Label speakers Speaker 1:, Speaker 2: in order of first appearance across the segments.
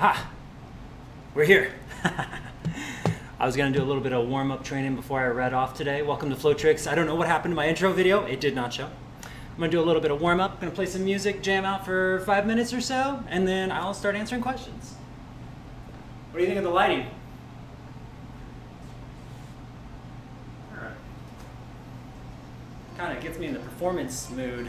Speaker 1: Aha! We're here. I was going to do a little bit of warm-up training before I read off today. Welcome to Flow Tricks. I don't know what happened to my intro video. It did not show. I'm going to do a little bit of warm-up. I'm going to play some music, jam out for 5 minutes or so, and then I'll start answering questions. What do you think of the lighting? All right. Kind of gets me in the performance mood.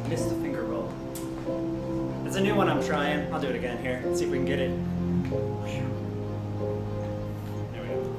Speaker 1: Missed the finger roll. It's a new one I'm trying. I'll do it again here. See if we can get it. There we go.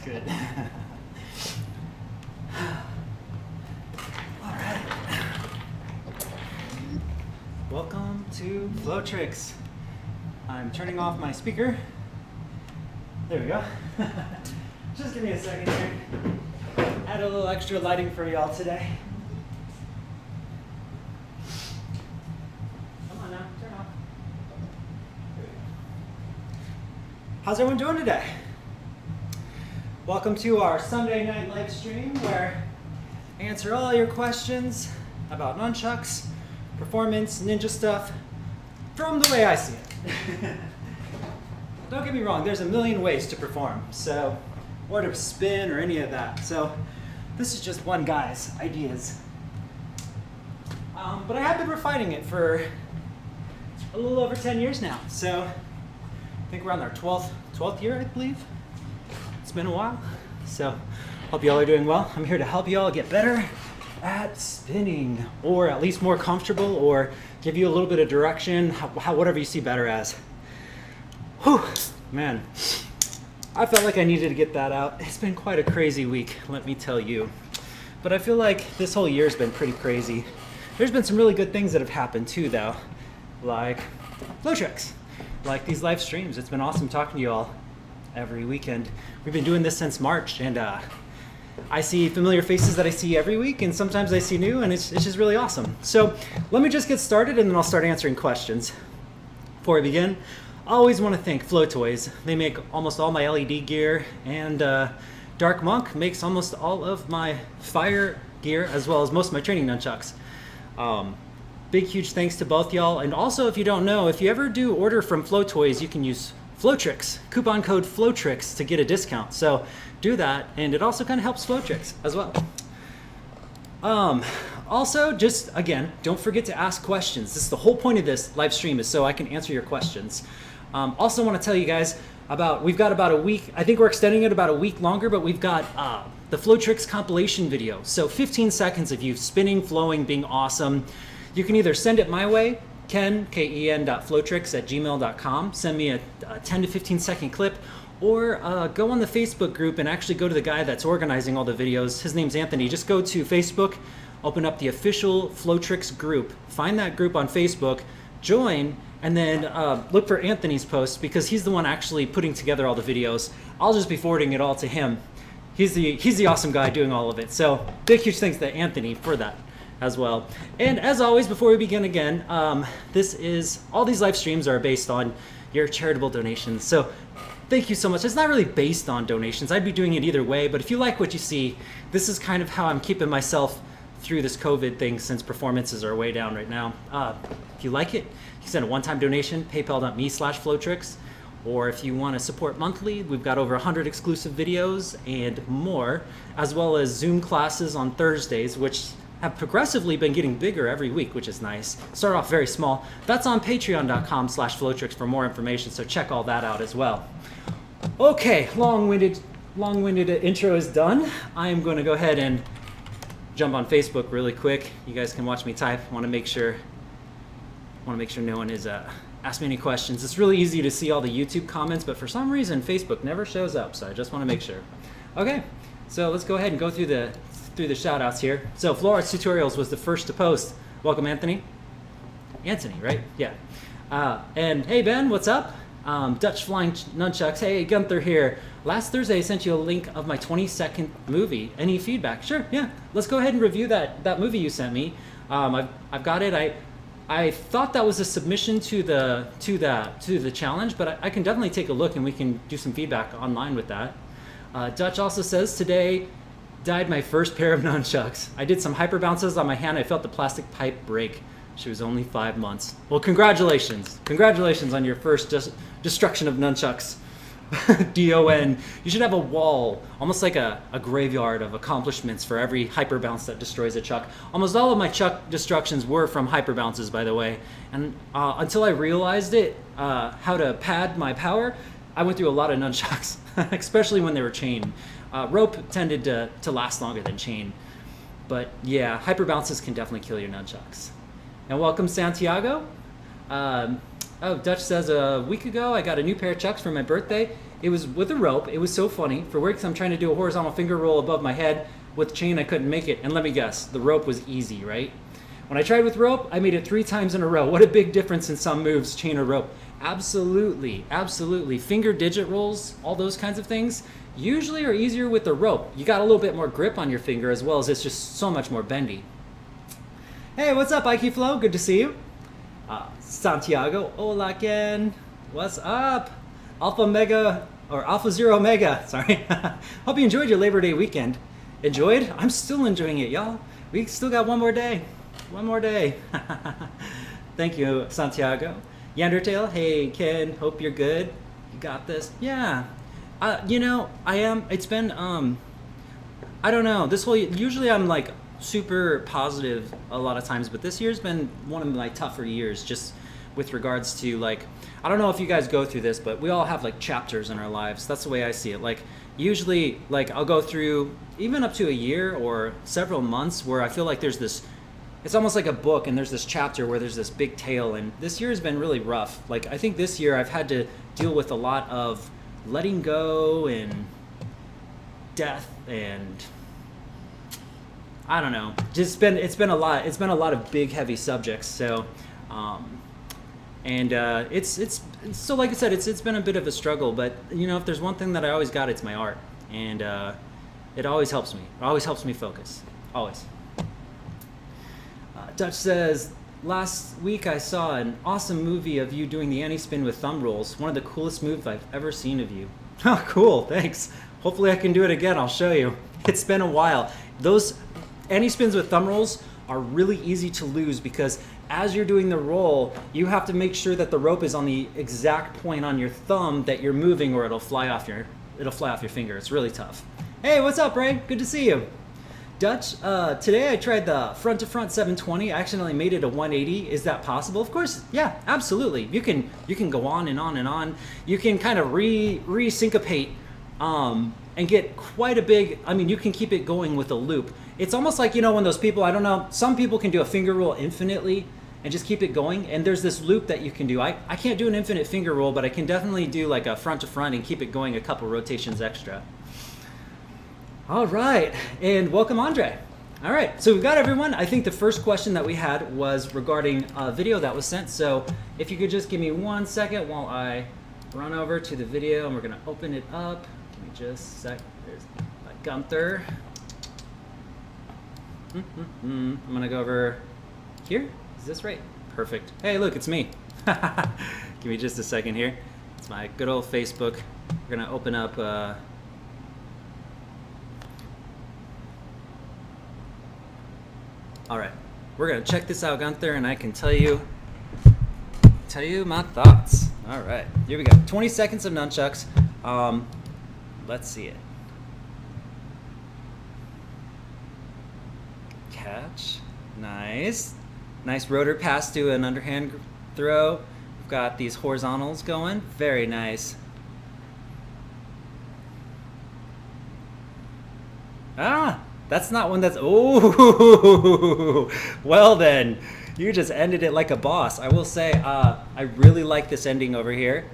Speaker 1: Good. All right. Welcome to Flow Tricks. I'm turning off my speaker. There we go. Just give me a second here. Add a little extra lighting for y'all today. Come on now, turn off. How's everyone doing today? Welcome to our Sunday night live stream where I answer all your questions about nunchucks, performance, ninja stuff, from the way I see it. Don't get me wrong, there's a million ways to perform, so, or to spin or any of that. So this is just one guy's ideas. But I have been refining it for a little over 10 years now. So I think we're on our 12th year, I believe. It's been a while. So hope y'all are doing well. I'm here to help y'all get better at spinning, or at least more comfortable, or give you a little bit of direction, whatever you see better as. Whew, man. I felt like I needed to get that out. It's been quite a crazy week, let me tell you. But I feel like this whole year's been pretty crazy. There's been some really good things that have happened too, though. Like flow tricks, like these live streams. It's been awesome talking to you all every weekend. We've been doing this since March, and I see familiar faces that I see every week, and sometimes I see new, and it's just really awesome. So let me just get started, and then I'll start answering questions. Before I begin, I always want to thank Flow Toys. They make almost all my LED gear, and Dark Monk makes almost all of my fire gear, as well as most of my training nunchucks. Big, huge thanks to both y'all. And also, if you don't know, if you ever do order from Flow Toys, you can use FlowTricks, coupon code FlowTricks, to get a discount. So do that, and it also kind of helps FlowTricks as well. Also, just again, don't forget to ask questions. This is the whole point of this live stream, is so I can answer your questions. Also want to tell you guys about, we've got about a week, I think we're extending it about a week longer, but we've got the Flow Tricks compilation video. So 15 seconds of you spinning, flowing, being awesome. You can either send it my way, ken.flowtricks@gmail.com, send me a 10 to 15 second clip, or go on the Facebook group and actually go to the guy that's organizing all the videos. His name's Anthony. Just go to Facebook, open up the official Flow Tricks group, find that group on Facebook, join, and then look for Anthony's post, because he's the one actually putting together all the videos. I'll just be forwarding it all to him. He's the awesome guy doing all of it. So big, huge thanks to Anthony for that as well. And as always, before we begin again, all these live streams are based on your charitable donations. So thank you so much. It's not really based on donations. I'd be doing it either way, but if you like what you see, this is kind of how I'm keeping myself through this COVID thing, since performances are way down right now. If you like it, you can send a one-time donation, paypal.me/flowtricks. Or if you want to support monthly, we've got over 100 exclusive videos and more, as well as Zoom classes on Thursdays, which have progressively been getting bigger every week, which is nice. Start off very small. That's on patreon.com/flowtricks for more information, so check all that out as well. Okay, long-winded intro is done. I am going to go ahead and jump on Facebook really quick. You guys can watch me type. Want to make sure no one is ask me any questions. It's really easy to see all the YouTube comments, but for some reason Facebook never shows up, so I just want to make sure. Okay, so let's go ahead and go through the shout outs here. So Flow Arts Tutorials was the first to post. Welcome, Anthony. Anthony, right? Yeah. And hey Ben, what's up? Dutch Flying Nunchucks. Hey, Gunther here. Last Thursday I sent you a link of my 20-second movie. Any feedback? Sure, yeah. Let's go ahead and review that movie you sent me. I've got it. I thought that was a submission to the challenge, but I can definitely take a look and we can do some feedback online with that. Dutch also says, today died my first pair of nunchucks. I did some hyper bounces on my hand. I felt the plastic pipe break. She was only 5 months. Well, congratulations. Congratulations on your first destruction of nunchucks. DON. You should have a wall, almost like a graveyard of accomplishments for every hyper bounce that destroys a chuck. Almost all of my chuck destructions were from hyper bounces, by the way. And until I realized how to pad my power, I went through a lot of nunchucks, especially when they were chain. Rope tended to last longer than chain. But yeah, hyper bounces can definitely kill your nunchucks. And welcome, Santiago. Dutch says, a week ago I got a new pair of chucks for my birthday. It was with a rope. It was so funny. For work, I'm trying to do a horizontal finger roll above my head. With chain, I couldn't make it. And let me guess, the rope was easy, right? When I tried with rope, I made it 3 times in a row. What a big difference in some moves, chain or rope. Absolutely, absolutely. Finger digit rolls, all those kinds of things, usually are easier with the rope. You got a little bit more grip on your finger, as well as it's just so much more bendy. Hey, what's up, Ike Flow? Good to see you. Santiago, hola Ken. What's up? Alpha Mega, or Alpha Zero Mega, sorry. Hope you enjoyed your Labor Day weekend. Enjoyed? I'm still enjoying it, y'all. We still got one more day. One more day. Thank you, Santiago. Yandertail, hey Ken, hope you're good. You got this? Yeah. You know, I am. It's been, I don't know. This whole, usually I'm like super positive a lot of times, but this year's been one of my tougher years just with regards to like, I don't know if you guys go through this, but we all have like chapters in our lives. That's the way I see it. Like usually like I'll go through even up to a year or several months where I feel like there's this, it's almost like a book and there's this chapter where there's this big tale, and this year has been really rough. Like I think this year I've had to deal with a lot of letting go and death and I don't know. Just it's been a lot. It's been a lot of big, heavy subjects. So, it's so like I said, it's been a bit of a struggle. But you know, if there's one thing that I always got, it's my art, and it always helps me. It always helps me focus. Always. Dutch says, last week I saw an awesome movie of you doing the anti-spin with thumb rolls. One of the coolest moves I've ever seen of you. Oh, cool. Thanks. Hopefully I can do it again. I'll show you. It's been a while. Those anti-spins with thumb rolls are really easy to lose because as you're doing the roll, you have to make sure that the rope is on the exact point on your thumb that you're moving, or it'll fly off your finger. It's really tough. Hey, what's up, Ray? Good to see you. Dutch, today I tried the front to front 720. I accidentally made it a 180. Is that possible? Of course, yeah, absolutely. You can go on and on and on. You can kind of re-syncopate and get quite a big, I mean, you can keep it going with a loop. It's almost like, you know, when those people, I don't know, some people can do a finger roll infinitely and just keep it going. And there's this loop that you can do. I can't do an infinite finger roll, but I can definitely do like a front to front and keep it going a couple rotations extra. All right, and welcome, Andre. All right, so we've got everyone. I think the first question that we had was regarding a video that was sent. So if you could just give me 1 second while I run over to the video, and we're gonna open it up. Give me just a sec. There's Gunther. I'm gonna go over here. Is this right? Perfect. Hey, look, it's me. Give me just a second here. It's my good old Facebook. We're gonna open up. All right, we're gonna check this out, Gunther, and I can tell you my thoughts. All right, here we go. 20 seconds of nunchucks. Let's see it. Catch, nice. Nice rotor pass to an underhand throw. We've got these horizontals going, very nice. Ah! That's not one that's, oh, well then, you just ended it like a boss. I will say, I really like this ending over here.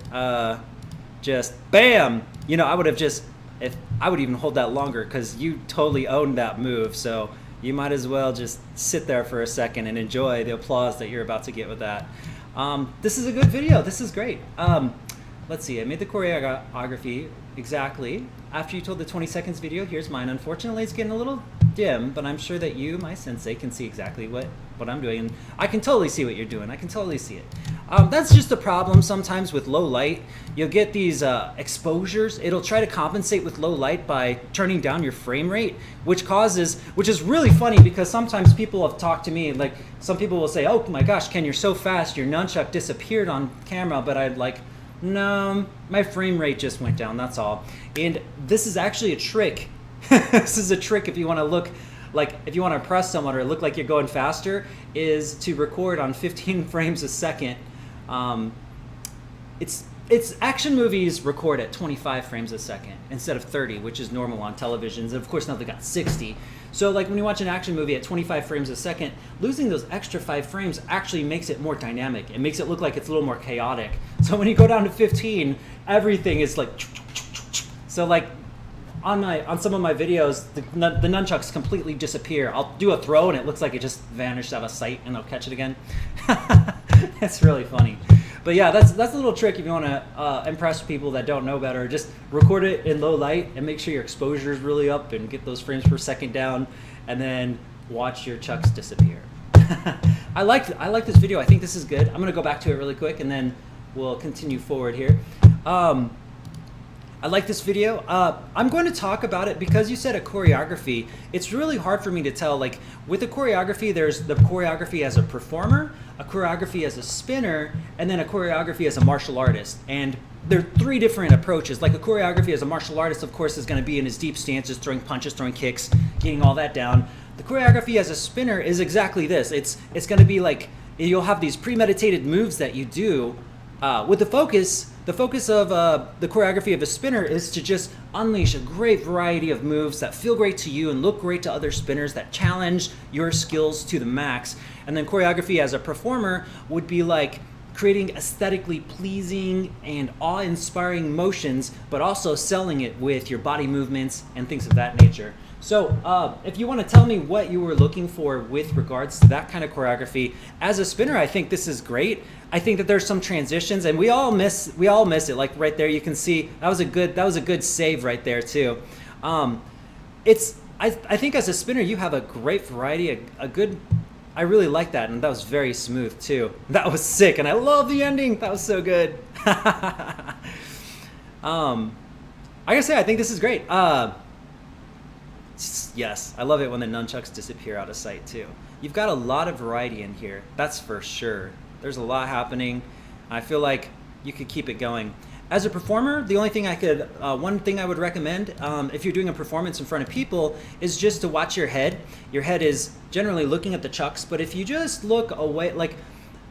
Speaker 1: Just bam! You know, I would even hold that longer because you totally owned that move. So you might as well just sit there for a second and enjoy the applause that you're about to get with that. This is a good video. This is great. Let's see, I made the choreography exactly after you told the 20 seconds video. Here's mine. Unfortunately, it's getting a little dim, but I'm sure that you, my sensei, can see exactly what I'm doing, and I can totally see what you're doing. I can totally see it. That's just a problem sometimes with low light. You'll get these exposures. It'll try to compensate with low light by turning down your frame rate, which is really funny because sometimes people have talked to me, like some people will say, oh my gosh, Ken, you're so fast, your nunchuck disappeared on camera, but I'd like, no, my frame rate just went down, that's all. And this is actually a trick. This is a trick if you want to look like, if you want to impress someone or look like you're going faster, is to record on 15 frames a second. It's action movies record at 25 frames a second instead of 30, which is normal on televisions. And of course now they got 60. So like when you watch an action movie at 25 frames a second, losing those extra 5 frames actually makes it more dynamic. It makes it look like it's a little more chaotic. So when you go down to 15, everything is like, so like on some of my videos, the nunchucks completely disappear. I'll do a throw and it looks like it just vanished out of sight and I'll catch it again. It's really funny. But yeah, that's a little trick if you want to impress people that don't know better. Just record it in low light and make sure your exposure is really up and get those frames per second down, and then watch your chucks disappear. I like this video. I think this is good. I'm gonna go back to it really quick and then we'll continue forward here. I like this video. I'm going to talk about it because you said a choreography. It's really hard for me to tell. Like with a choreography, there's the choreography as a performer, a choreography as a spinner, and then a choreography as a martial artist. And there are three different approaches. Like a choreography as a martial artist, of course, is going to be in his deep stances, throwing punches, throwing kicks, getting all that down. The choreography as a spinner is exactly this. It's going to be like you'll have these premeditated moves that you do with the focus. The focus of the choreography of a spinner is to just unleash a great variety of moves that feel great to you and look great to other spinners, that challenge your skills to the max. And then choreography as a performer would be like creating aesthetically pleasing and awe-inspiring motions, but also selling it with your body movements and things of that nature. So if you want to tell me what you were looking for with regards to that kind of choreography, as a spinner, I think this is great. I think that there's some transitions, and we all miss it. Like right there, you can see that was a good save right there too. I think as a spinner, you have a great variety, I really like that, and that was very smooth too. That was sick, and I love the ending. That was so good. I gotta say, I think this is great. Yes, I love it when the nunchucks disappear out of sight too. You've got a lot of variety in here, that's for sure. There's a lot happening. I feel like you could keep it going. As a performer, the only thing one thing I would recommend if you're doing a performance in front of people is just to watch your head. Your head is generally looking at the chucks, but if you just look away, like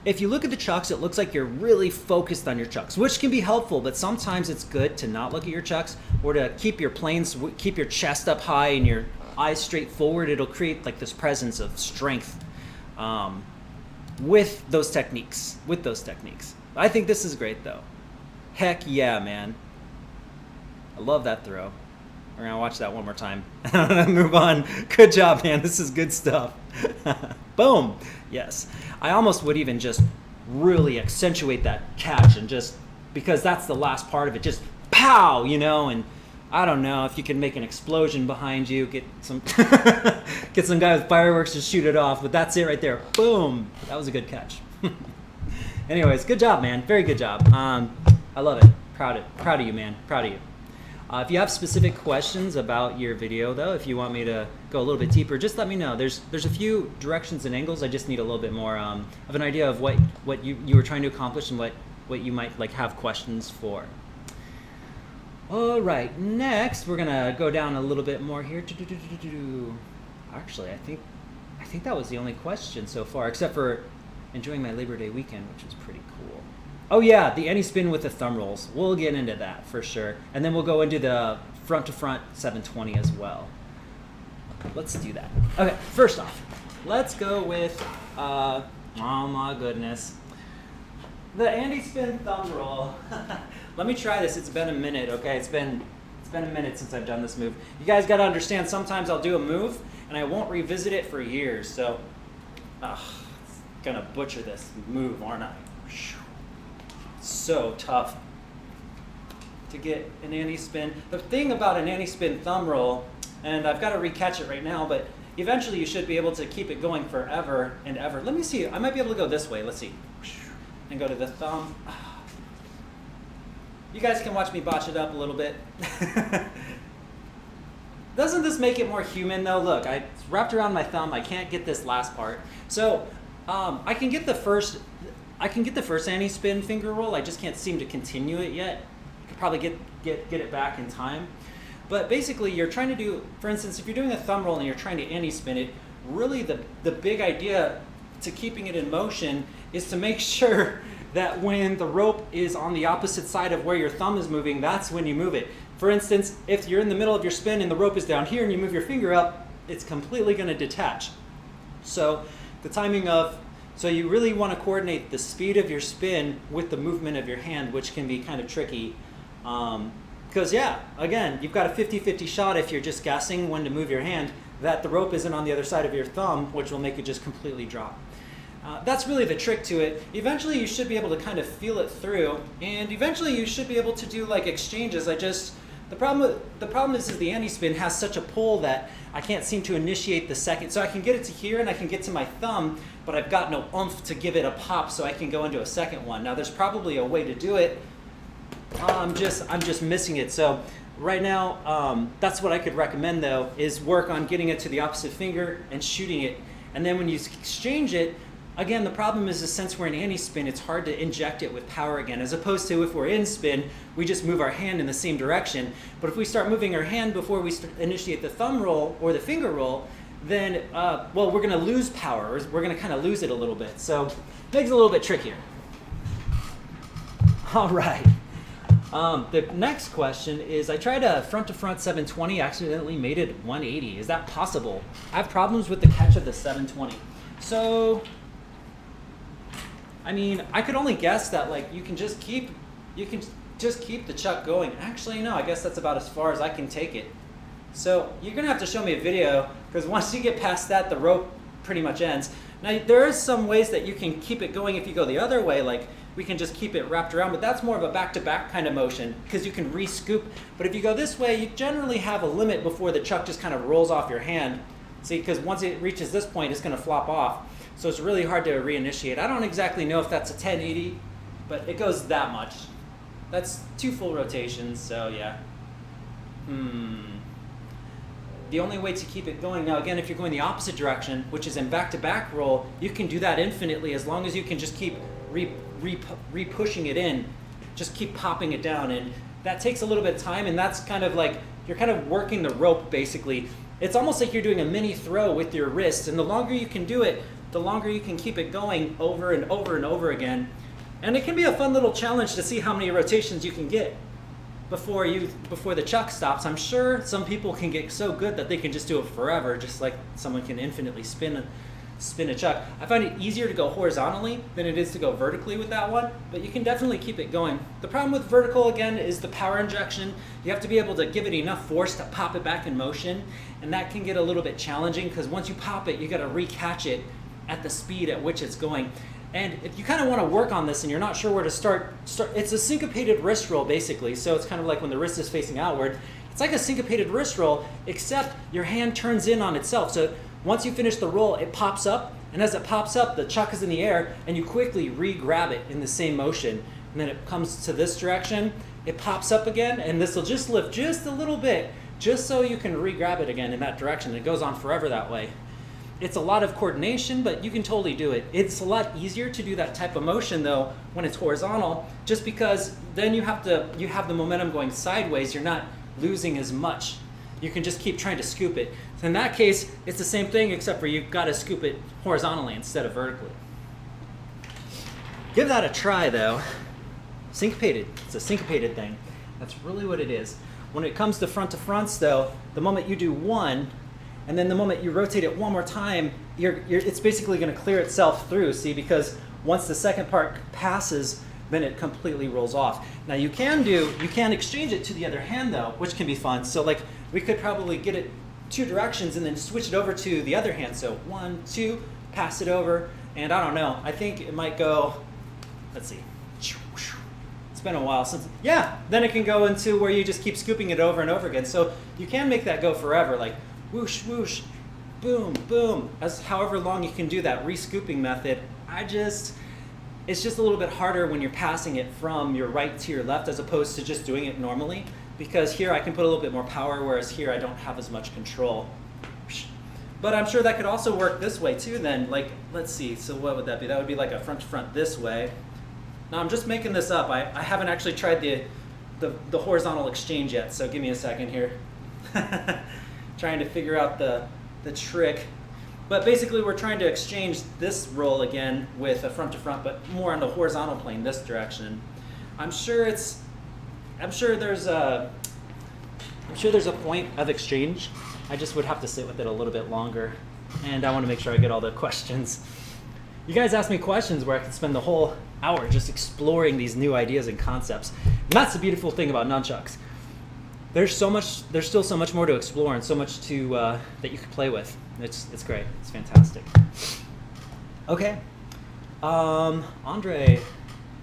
Speaker 1: if you look at the chucks, it looks like you're really focused on your chucks, which can be helpful, but sometimes it's good to not look at your chucks or to keep your chest up high and your eyes straight forward. It'll create like this presence of strength with those techniques. I think this is great though. Heck yeah, man. I love that throw. We're gonna watch that one more time. I'm gonna move on. Good job, man. This is good stuff. Boom. Yes. I almost would even just really accentuate that catch and just because that's the last part of it. Just pow, and I don't know if you can make an explosion behind you, get some guy with fireworks to shoot it off, but that's it right there. Boom. That was a good catch. Anyways, good job, man. Very good job. I love it. Proud of you, man. Proud of you. If you have specific questions about your video, though, if you want me to go a little bit deeper, just let me know. There's a few directions and angles. I just need a little bit more of an idea of what you were trying to accomplish and what you might have questions for. All right, next we're gonna go down a little bit more here. Actually, I think that was the only question so far, except for enjoying my Labor Day weekend, which was pretty cool. Oh yeah, the any-spin with the thumb rolls. We'll get into that for sure. And then we'll go into the front-to-front 720 as well. Let's do that. Okay, first off, let's go with, oh my goodness, the anti-spin thumb roll. Let me try this. It's been a minute, okay? It's been a minute since I've done this move. You guys got to understand, sometimes I'll do a move, and I won't revisit it for years. So, gonna butcher this move, aren't I? So tough to get an anti-spin. The thing about an anti-spin thumb roll, and I've got to recatch it right now, but eventually you should be able to keep it going forever and ever. Let me see. I might be able to go this way. Let's see. And go to the thumb. You guys can watch me botch it up a little bit. Doesn't this make it more human though? Look, it's wrapped around my thumb. I can't get this last part. So I can get the first anti-spin finger roll. I just can't seem to continue it yet. I could probably get it back in time. But basically you're trying to do, for instance, if you're doing a thumb roll and you're trying to anti-spin it, really the big idea to keeping it in motion is to make sure that when the rope is on the opposite side of where your thumb is moving, that's when you move it. For instance, if you're in the middle of your spin and the rope is down here and you move your finger up, it's completely going to detach. So you really want to coordinate the speed of your spin with the movement of your hand, which can be kind of tricky. Because again, you've got a 50-50 shot if you're just guessing when to move your hand, that the rope isn't on the other side of your thumb, which will make it just completely drop. That's really the trick to it. Eventually you should be able to kind of feel it through, and eventually you should be able to do like exchanges. The problem is the anti-spin has such a pull that I can't seem to initiate the second. So I can get it to here and I can get to my thumb, but I've got no oomph to give it a pop so I can go into a second one. Now there's probably a way to do it, I'm just missing it. So right now, that's what I could recommend though, is work on getting it to the opposite finger and shooting it. And then when you exchange it, again, the problem is since we're in anti-spin, it's hard to inject it with power again, as opposed to if we're in spin, we just move our hand in the same direction. But if we start moving our hand before we initiate the thumb roll or the finger roll, then, well, we're gonna lose power. We're gonna kind of lose it a little bit. So it makes it a little bit trickier. All right. The next question is, I tried a front-to-front 720, accidentally made it 180. Is that possible? I have problems with the catch of the 720. So, I mean, I could only guess that like you can just keep the chuck going. Actually, no, I guess that's about as far as I can take it. So you're gonna have to show me a video, because once you get past that, the rope pretty much ends. Now, there are some ways that you can keep it going if you go the other way, like we can just keep it wrapped around, but that's more of a back-to-back kind of motion because you can re-scoop. But if you go this way, you generally have a limit before the chuck just kind of rolls off your hand. See, because once it reaches this point, it's going to flop off. So it's really hard to reinitiate. I don't exactly know if that's a 1080, but it goes that much. That's 2 full rotations, so yeah. The only way to keep it going, now again, if you're going the opposite direction, which is in back-to-back roll, you can do that infinitely as long as you can just keep re-pushing it in, just keep popping it down. And that takes a little bit of time, and that's kind of like, you're kind of working the rope basically. It's almost like you're doing a mini throw with your wrist, and the longer you can do it, the longer you can keep it going over and over and over again. And it can be a fun little challenge to see how many rotations you can get before the chuck stops. I'm sure some people can get so good that they can just do it forever, just like someone can infinitely spin a chuck. I find it easier to go horizontally than it is to go vertically with that one, but you can definitely keep it going. The problem with vertical, again, is the power injection. You have to be able to give it enough force to pop it back in motion, and that can get a little bit challenging because once you pop it, you got to recatch it at the speed at which it's going. And if you kind of want to work on this and you're not sure where to start, it's a syncopated wrist roll basically. So it's kind of like when the wrist is facing outward. It's like a syncopated wrist roll, except your hand turns in on itself. So once you finish the roll, it pops up, and as it pops up, the chuck is in the air, and you quickly re-grab it in the same motion. And then it comes to this direction, it pops up again, and this will just lift just a little bit, just so you can re-grab it again in that direction. It goes on forever that way. It's a lot of coordination, but you can totally do it. It's a lot easier to do that type of motion though when it's horizontal, just because then you have the momentum going sideways. You're not losing as much. You can just keep trying to scoop it. So in that case, it's the same thing, except for you've got to scoop it horizontally instead of vertically. Give that a try though. Syncopated, it's a syncopated thing. That's really what it is. When it comes to fronts though, the moment you do one, and then the moment you rotate it one more time, it's basically going to clear itself through, see, because once the second part passes, then it completely rolls off. Now you can exchange it to the other hand though, which can be fun. So like we could probably get it 2 directions and then switch it over to the other hand. So 1, 2, pass it over, and I don't know, I think it might go, let's see. It's been a while since, yeah, then it can go into where you just keep scooping it over and over again. So you can make that go forever, like whoosh, whoosh, boom, boom, as however long you can do that re-scooping method. It's just a little bit harder when you're passing it from your right to your left as opposed to just doing it normally, because here I can put a little bit more power, whereas here I don't have as much control. But I'm sure that could also work this way too then. Like, let's see, so what would that be? That would be like a front to front this way. Now I'm just making this up. I haven't actually tried the horizontal exchange yet, so give me a second here. Trying to figure out the trick. But basically we're trying to exchange this roll again with a front to front, but more on the horizontal plane, this direction. I'm sure there's a point of exchange. I just would have to sit with it a little bit longer, and I want to make sure I get all the questions. You guys ask me questions where I can spend the whole hour just exploring these new ideas and concepts. And that's the beautiful thing about nunchucks. There's still so much more to explore and so much to that you can play with. It's great. It's fantastic. Okay, Andre,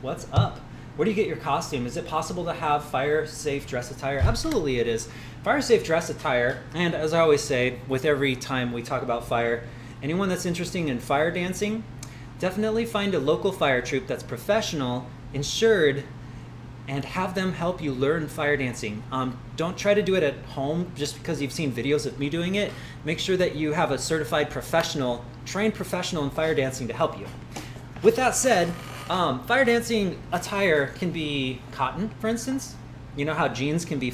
Speaker 1: what's up? Where do you get your costume? Is it possible to have fire-safe dress attire? Absolutely, it is. Fire-safe dress attire, and as I always say, with every time we talk about fire, anyone that's interested in fire dancing, definitely find a local fire troop that's professional, insured, and have them help you learn fire dancing. Don't try to do it at home just because you've seen videos of me doing it. Make sure that you have a certified professional, trained professional in fire dancing to help you. With that said, fire dancing attire can be cotton, for instance. You know how jeans can be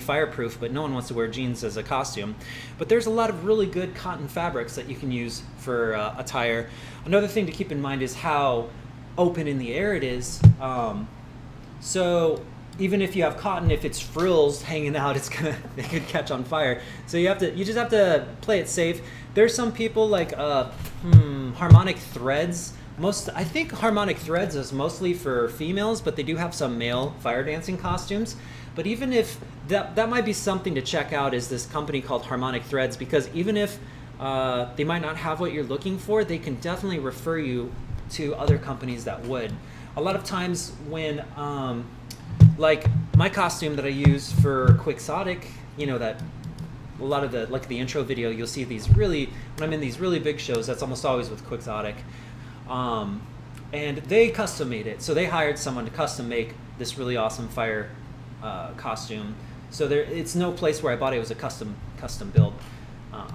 Speaker 1: fireproof, but no one wants to wear jeans as a costume. But there's a lot of really good cotton fabrics that you can use for attire. Another thing to keep in mind is how open in the air it is. So even if you have cotton, if it's frills hanging out, it could catch on fire. So you just have to play it safe. There's some people like harmonic threads. I think harmonic threads is mostly for females, but they do have some male fire dancing costumes. But even if that might be something to check out, is this company called Harmonic Threads, because even if they might not have what you're looking for, they can definitely refer you to other companies that would. A lot of times when, like my costume that I use for Quixotic, you know, that a lot of the intro video, you'll see these when I'm in these really big shows, that's almost always with Quixotic. And they custom made it. So they hired someone to custom make this really awesome fire costume. So it's no place where I bought it. It was a custom build.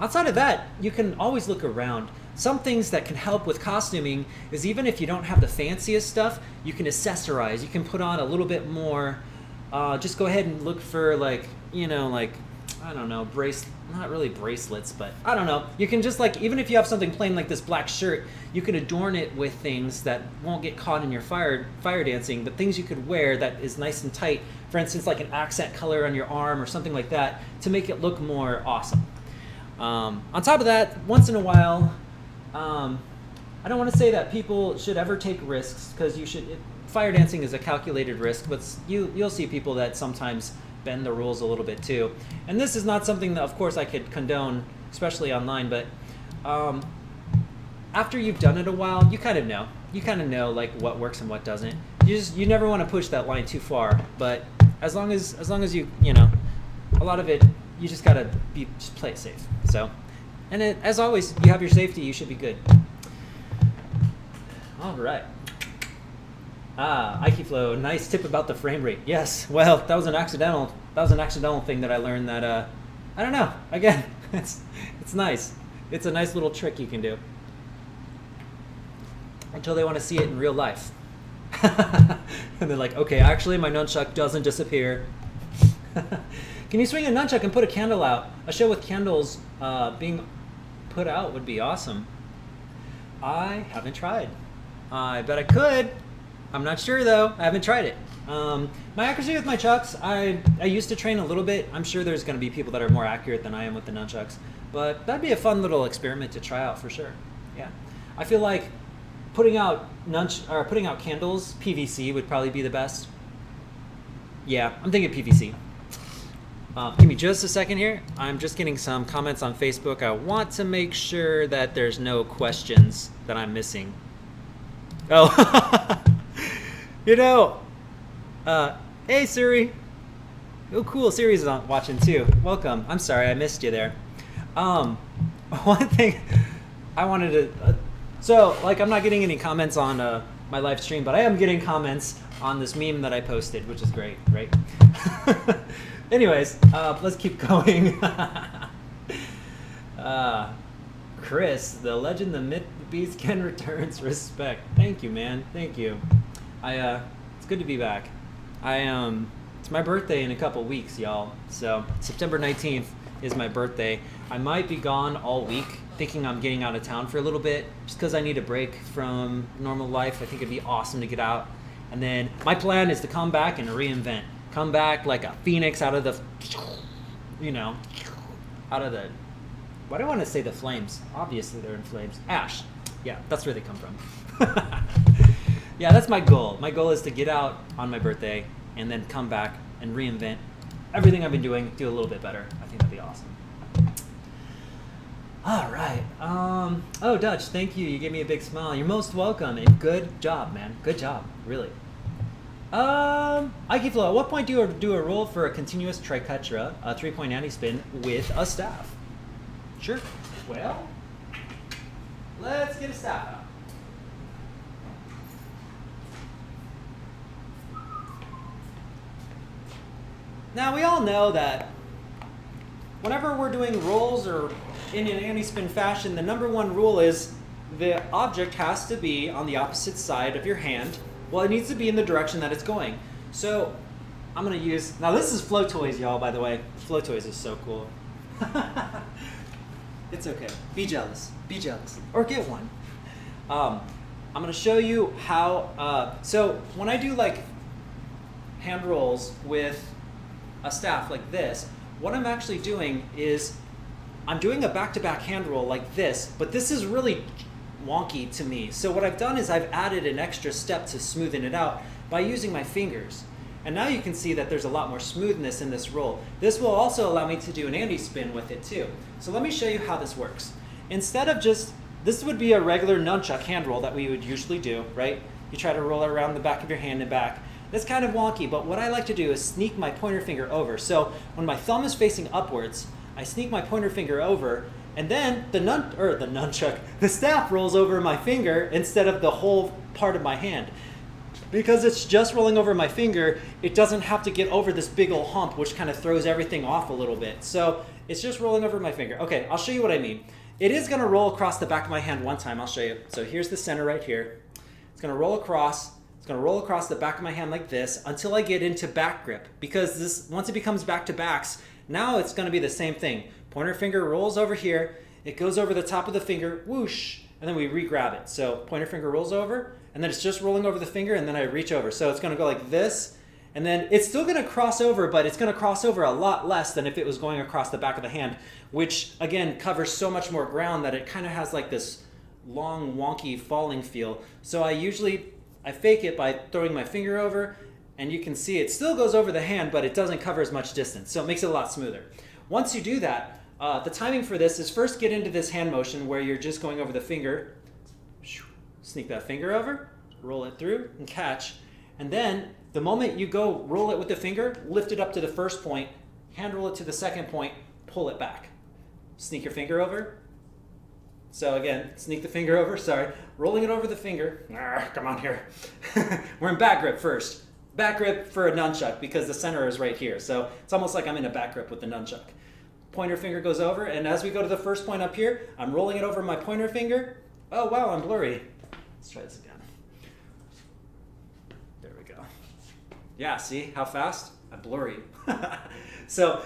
Speaker 1: Outside of that, you can always look around. Some things that can help with costuming is even if you don't have the fanciest stuff, you can accessorize. You can put on a little bit more. Just go ahead and look for I don't know, not really bracelets, but I don't know. You can just even if you have something plain like this black shirt, you can adorn it with things that won't get caught in your fire dancing, but things you could wear that is nice and tight. For instance, like an accent color on your arm or something like that to make it look more awesome. On top of that, once in a while, I don't want to say that people should ever take risks, because fire dancing is a calculated risk, but you'll see people that sometimes bend the rules a little bit too. And this is not something that, of course, I could condone, especially online, but after you've done it a while, you kind of know. You kind of know what works and what doesn't. You never want to push that line too far, but as long as you a lot of it, you just gotta just play it safe. So, and as always, you have your safety, you should be good. All right. Aikiflow, nice tip about the frame rate. Yes, well, that was an accidental thing that I learned that I don't know. Again, it's nice. It's a nice little trick you can do until they want to see it in real life. And they're like, okay, actually my nunchuck doesn't disappear. Can you swing a nunchuck and put a candle out? A show with candles being put out would be awesome. I haven't tried. I bet I could. I'm not sure though. I haven't tried it. My accuracy with my chucks, I used to train a little bit. I'm sure there's going to be people that are more accurate than I am with the nunchucks, but that'd be a fun little experiment to try out for sure. Yeah, I feel like putting out candles, PVC would probably be the best. Yeah, I'm thinking PVC. Give me just a second here. I'm just getting some comments on Facebook. I want to make sure that there's no questions that I'm missing. Oh, hey Siri. Oh, cool. Siri's watching too. Welcome. I'm sorry I missed you there. One thing I wanted to. I'm not getting any comments on my live stream, but I am getting comments on this meme that I posted, which is great, right? Anyways, let's keep going. Chris, the legend, the myth, the beast can returns. Respect. Thank you, man. Thank you. It's good to be back. It's my birthday in a couple weeks, y'all. So September 19th is my birthday. I might be gone all week, thinking I'm getting out of town for a little bit, just because I need a break from normal life. I think it'd be awesome to get out. And then my plan is to come back and reinvent. Come back like a phoenix out of the, why do I want to say the flames? Obviously they're in flames. Ash. Yeah, that's where they come from. Yeah, that's my goal. My goal is to get out on my birthday and then come back and reinvent everything I've been doing, do a little bit better. I think that'd be awesome. All right. Oh, Dutch, thank you. You gave me a big smile. You're most welcome, and good job, man. Good job, really. Aikiflow, at what point do you do a roll for a continuous tricutra, a 3-point anti-spin with a staff? Sure. Well, let's get a staff out. Now we all know that whenever we're doing rolls or in an anti-spin fashion, the number one rule is the object has to be on the opposite side of your hand. Well, it needs to be in the direction that it's going. So I'm gonna use, now this is Flow Toys, y'all, by the way. Flow Toys is so cool. It's okay, be jealous, or get one. I'm gonna show you how, so when I do like hand rolls with a staff like this, what I'm actually doing is I'm doing a back-to-back hand roll like this, but this is really wonky to me. So what I've done is I've added an extra step to smoothen it out by using my fingers. And now you can see that there's a lot more smoothness in this roll. This will also allow me to do an anti-spin with it too. So let me show you how this works. Instead of just, this would be a regular nunchuck hand roll that we would usually do, right? You try to roll it around the back of your hand and back. That's kind of wonky, but what I like to do is sneak my pointer finger over. So when my thumb is facing upwards, I sneak my pointer finger over, and then the staff rolls over my finger instead of the whole part of my hand. Because it's just rolling over my finger, it doesn't have to get over this big old hump, which kind of throws everything off a little bit. So it's just rolling over my finger. Okay, I'll show you what I mean. It is gonna roll across the back of my hand one time, I'll show you. So here's the center right here. It's gonna roll across. It's gonna roll across the back of my hand like this until I get into back grip. Because this, once it becomes back to backs, now it's gonna be the same thing. Pointer finger rolls over here, it goes over the top of the finger, whoosh, and then we re-grab it. So pointer finger rolls over, and then it's just rolling over the finger, and then I reach over. So it's gonna go like this, and then it's still gonna cross over, but it's gonna cross over a lot less than if it was going across the back of the hand, which again covers so much more ground that it kind of has like this long, wonky falling feel. So I fake it by throwing my finger over, and you can see it still goes over the hand, but it doesn't cover as much distance. So it makes it a lot smoother. Once you do that, the timing for this is first get into this hand motion where you're just going over the finger, sneak that finger over, roll it through, and catch. And then the moment you go roll it with the finger, lift it up to the first point, hand roll it to the second point, pull it back. Sneak your finger over. So again, sneak the finger over, sorry. Rolling it over the finger. Come on here. We're in back grip first. Back grip for a nunchuck because the center is right here. So it's almost like I'm in a back grip with the nunchuck. Pointer finger goes over, and as we go to the first point up here, I'm rolling it over my pointer finger. Oh wow, I'm blurry. Let's try this again. There we go. Yeah, see how fast? I'm blurry. So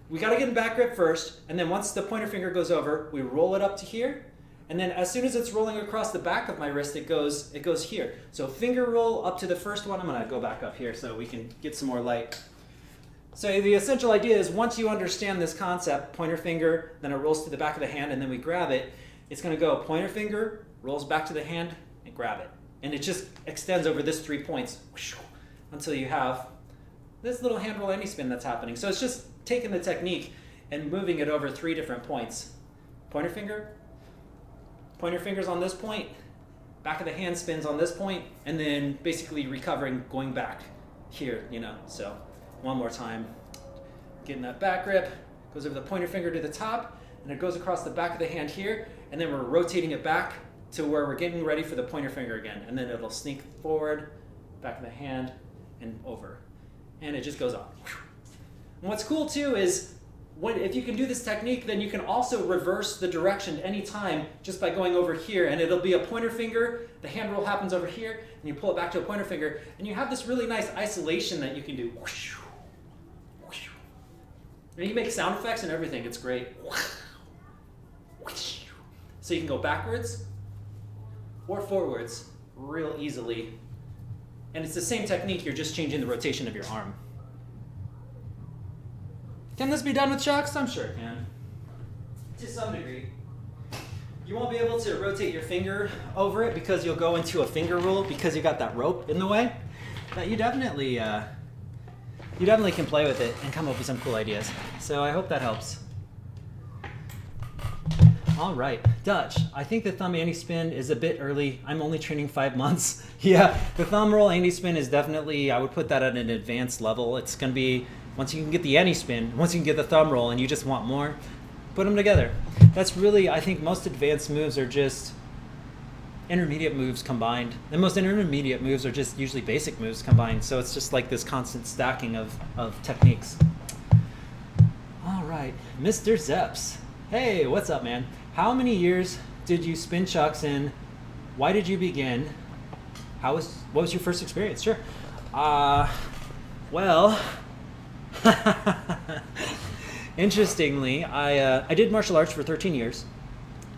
Speaker 1: we got to get in back grip first, and then once the pointer finger goes over, we roll it up to here, and then as soon as it's rolling across the back of my wrist, it goes here. So finger roll up to the first one. I'm going to go back up here so we can get some more light. So the essential idea is once you understand this concept, pointer finger, then it rolls to the back of the hand, and then we grab it, it's going to go pointer finger, rolls back to the hand, and grab it. And it just extends over this 3 points until you have this little hand roll anti-spin that's happening. So it's just taking the technique and moving it over 3 different points. Pointer finger's on this point, back of the hand spins on this point, and then basically recovering, going back here, you know. So one more time, getting that back grip, goes over the pointer finger to the top, and it goes across the back of the hand here, and then we're rotating it back to where we're getting ready for the pointer finger again, and then it'll sneak forward, back of the hand, and over. And it just goes on. And what's cool too is if you can do this technique, then you can also reverse the direction anytime just by going over here, and it'll be a pointer finger, the hand roll happens over here, and you pull it back to a pointer finger, and you have this really nice isolation that you can do. And you make sound effects and everything, it's great. So you can go backwards or forwards real easily. And it's the same technique, you're just changing the rotation of your arm. Can this be done with chucks? I'm sure it can, to some degree. You won't be able to rotate your finger over it because you'll go into a finger roll because you got that rope in the way. But you definitely can play with it and come up with some cool ideas. So I hope that helps. All right, Dutch. I think the thumb anti-spin is a bit early. I'm only training 5 months. Yeah, the thumb roll anti-spin is definitely, I would put that at an advanced level. It's going to be, once you can get the anti-spin, once you can get the thumb roll and you just want more, put them together. That's really, I think most advanced moves are just intermediate moves combined. And most intermediate moves are just usually basic moves combined. So it's just like this constant stacking of techniques. All right, Mr. Zeps. Hey, what's up, man? How many years did you spin chucks in? Why did you begin? What was your first experience? Sure. Well, interestingly, I did martial arts for 13 years,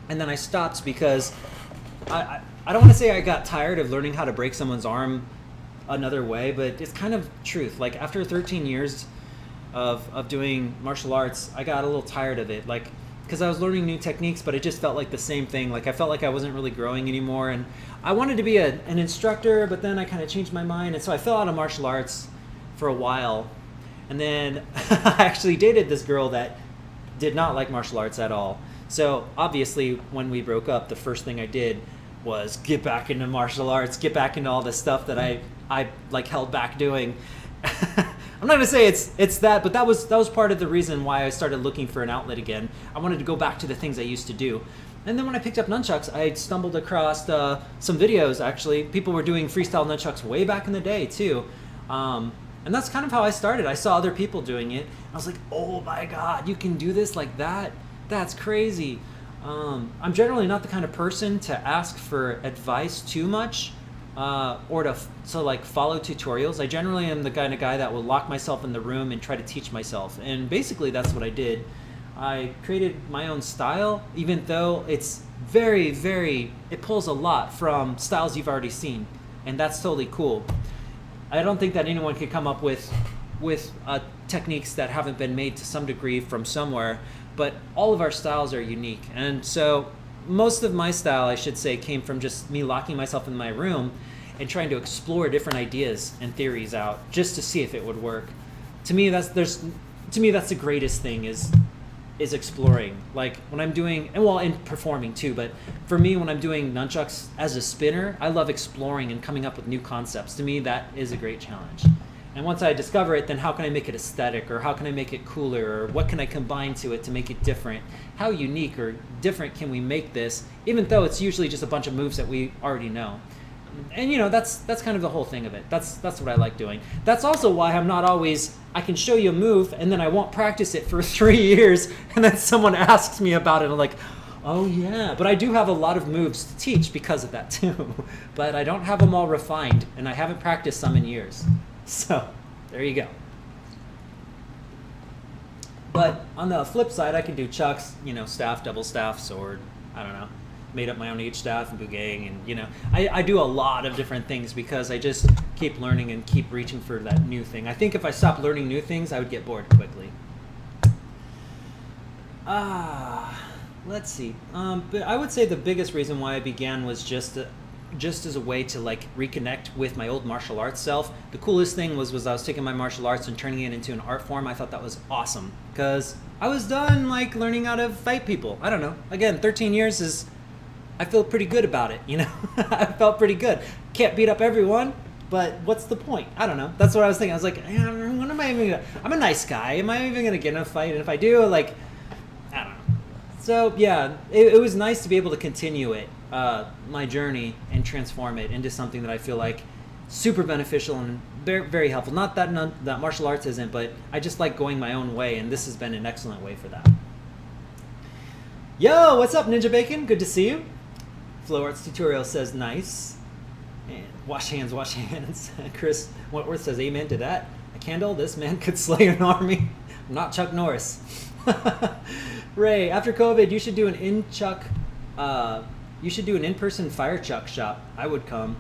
Speaker 1: and then I stopped because I don't want to say I got tired of learning how to break someone's arm another way, but it's kind of truth. Like after 13 years of doing martial arts, I got a little tired of it. Like, because I was learning new techniques, but it just felt like the same thing. Like I felt like I wasn't really growing anymore, and I wanted to be an instructor, but then I kind of changed my mind, and so I fell out of martial arts for a while. And then I actually dated this girl that did not like martial arts at all. So obviously when we broke up, the first thing I did was get back into martial arts, get back into all the stuff that I like held back doing. I'm not gonna say it's that, but that was part of the reason why I started looking for an outlet again. I wanted to go back to the things I used to do. And then when I picked up nunchucks, I stumbled across some videos, actually. People were doing freestyle nunchucks way back in the day too. And that's kind of how I started. I saw other people doing it. I was like, oh my God, you can do this like that? That's crazy. I'm generally not the kind of person to ask for advice too much or to like follow tutorials. I generally am the kind of guy that will lock myself in the room and try to teach myself. And basically that's what I did. I created my own style, even though it's it pulls a lot from styles you've already seen. And that's totally cool. I don't think that anyone could come up with techniques that haven't been made to some degree from somewhere, but all of our styles are unique. And so most of my style, I should say, came from just me locking myself in my room and trying to explore different ideas and theories out just to see if it would work. To me, that's the greatest thing is exploring. Like when I'm doing, and performing too, but for me, when I'm doing nunchucks as a spinner, I love exploring and coming up with new concepts. To me, that is a great challenge. And once I discover it, then how can I make it aesthetic, or how can I make it cooler, or what can I combine to it to make it different? How unique or different can we make this, even though it's usually just a bunch of moves that we already know? And that's kind of the whole thing of it. That's what I like doing. That's also why I'm not always, I can show you a move and then I won't practice it for 3 years, and then someone asks me about it and I'm like, oh yeah. But I do have a lot of moves to teach because of that too. But I don't have them all refined, and I haven't practiced some in years. So there you go. But on the flip side, I can do chucks, staff, double staff, sword, I don't know. Made up my own H staff and bugang, and I do a lot of different things because I just keep learning and keep reaching for that new thing. I think if I stopped learning new things, I would get bored quickly. Let's see. But I would say the biggest reason why I began was just as a way to like reconnect with my old martial arts self. The coolest thing was I was taking my martial arts and turning it into an art form. I thought that was awesome because I was done like learning how to fight people. I don't know. Again, 13 years is, I feel pretty good about it, I felt pretty good. Can't beat up everyone, but what's the point? I don't know. That's what I was thinking. I was like, what am I even gonna, I'm a nice guy. Am I even gonna get in a fight? And if I do, like, I don't know. So yeah, it was nice to be able to continue it, my journey, and transform it into something that I feel like super beneficial and very, very helpful. Not that that martial arts isn't, but I just like going my own way, and this has been an excellent way for that. Yo, what's up, Ninja Bacon? Good to see you. Flow Arts Tutorial says nice. And wash hands, wash hands. Chris Wentworth says amen to that. A candle, this man could slay an army. I'm not Chuck Norris. Ray, after COVID, you should do an in-person fire chuck shop. I would come.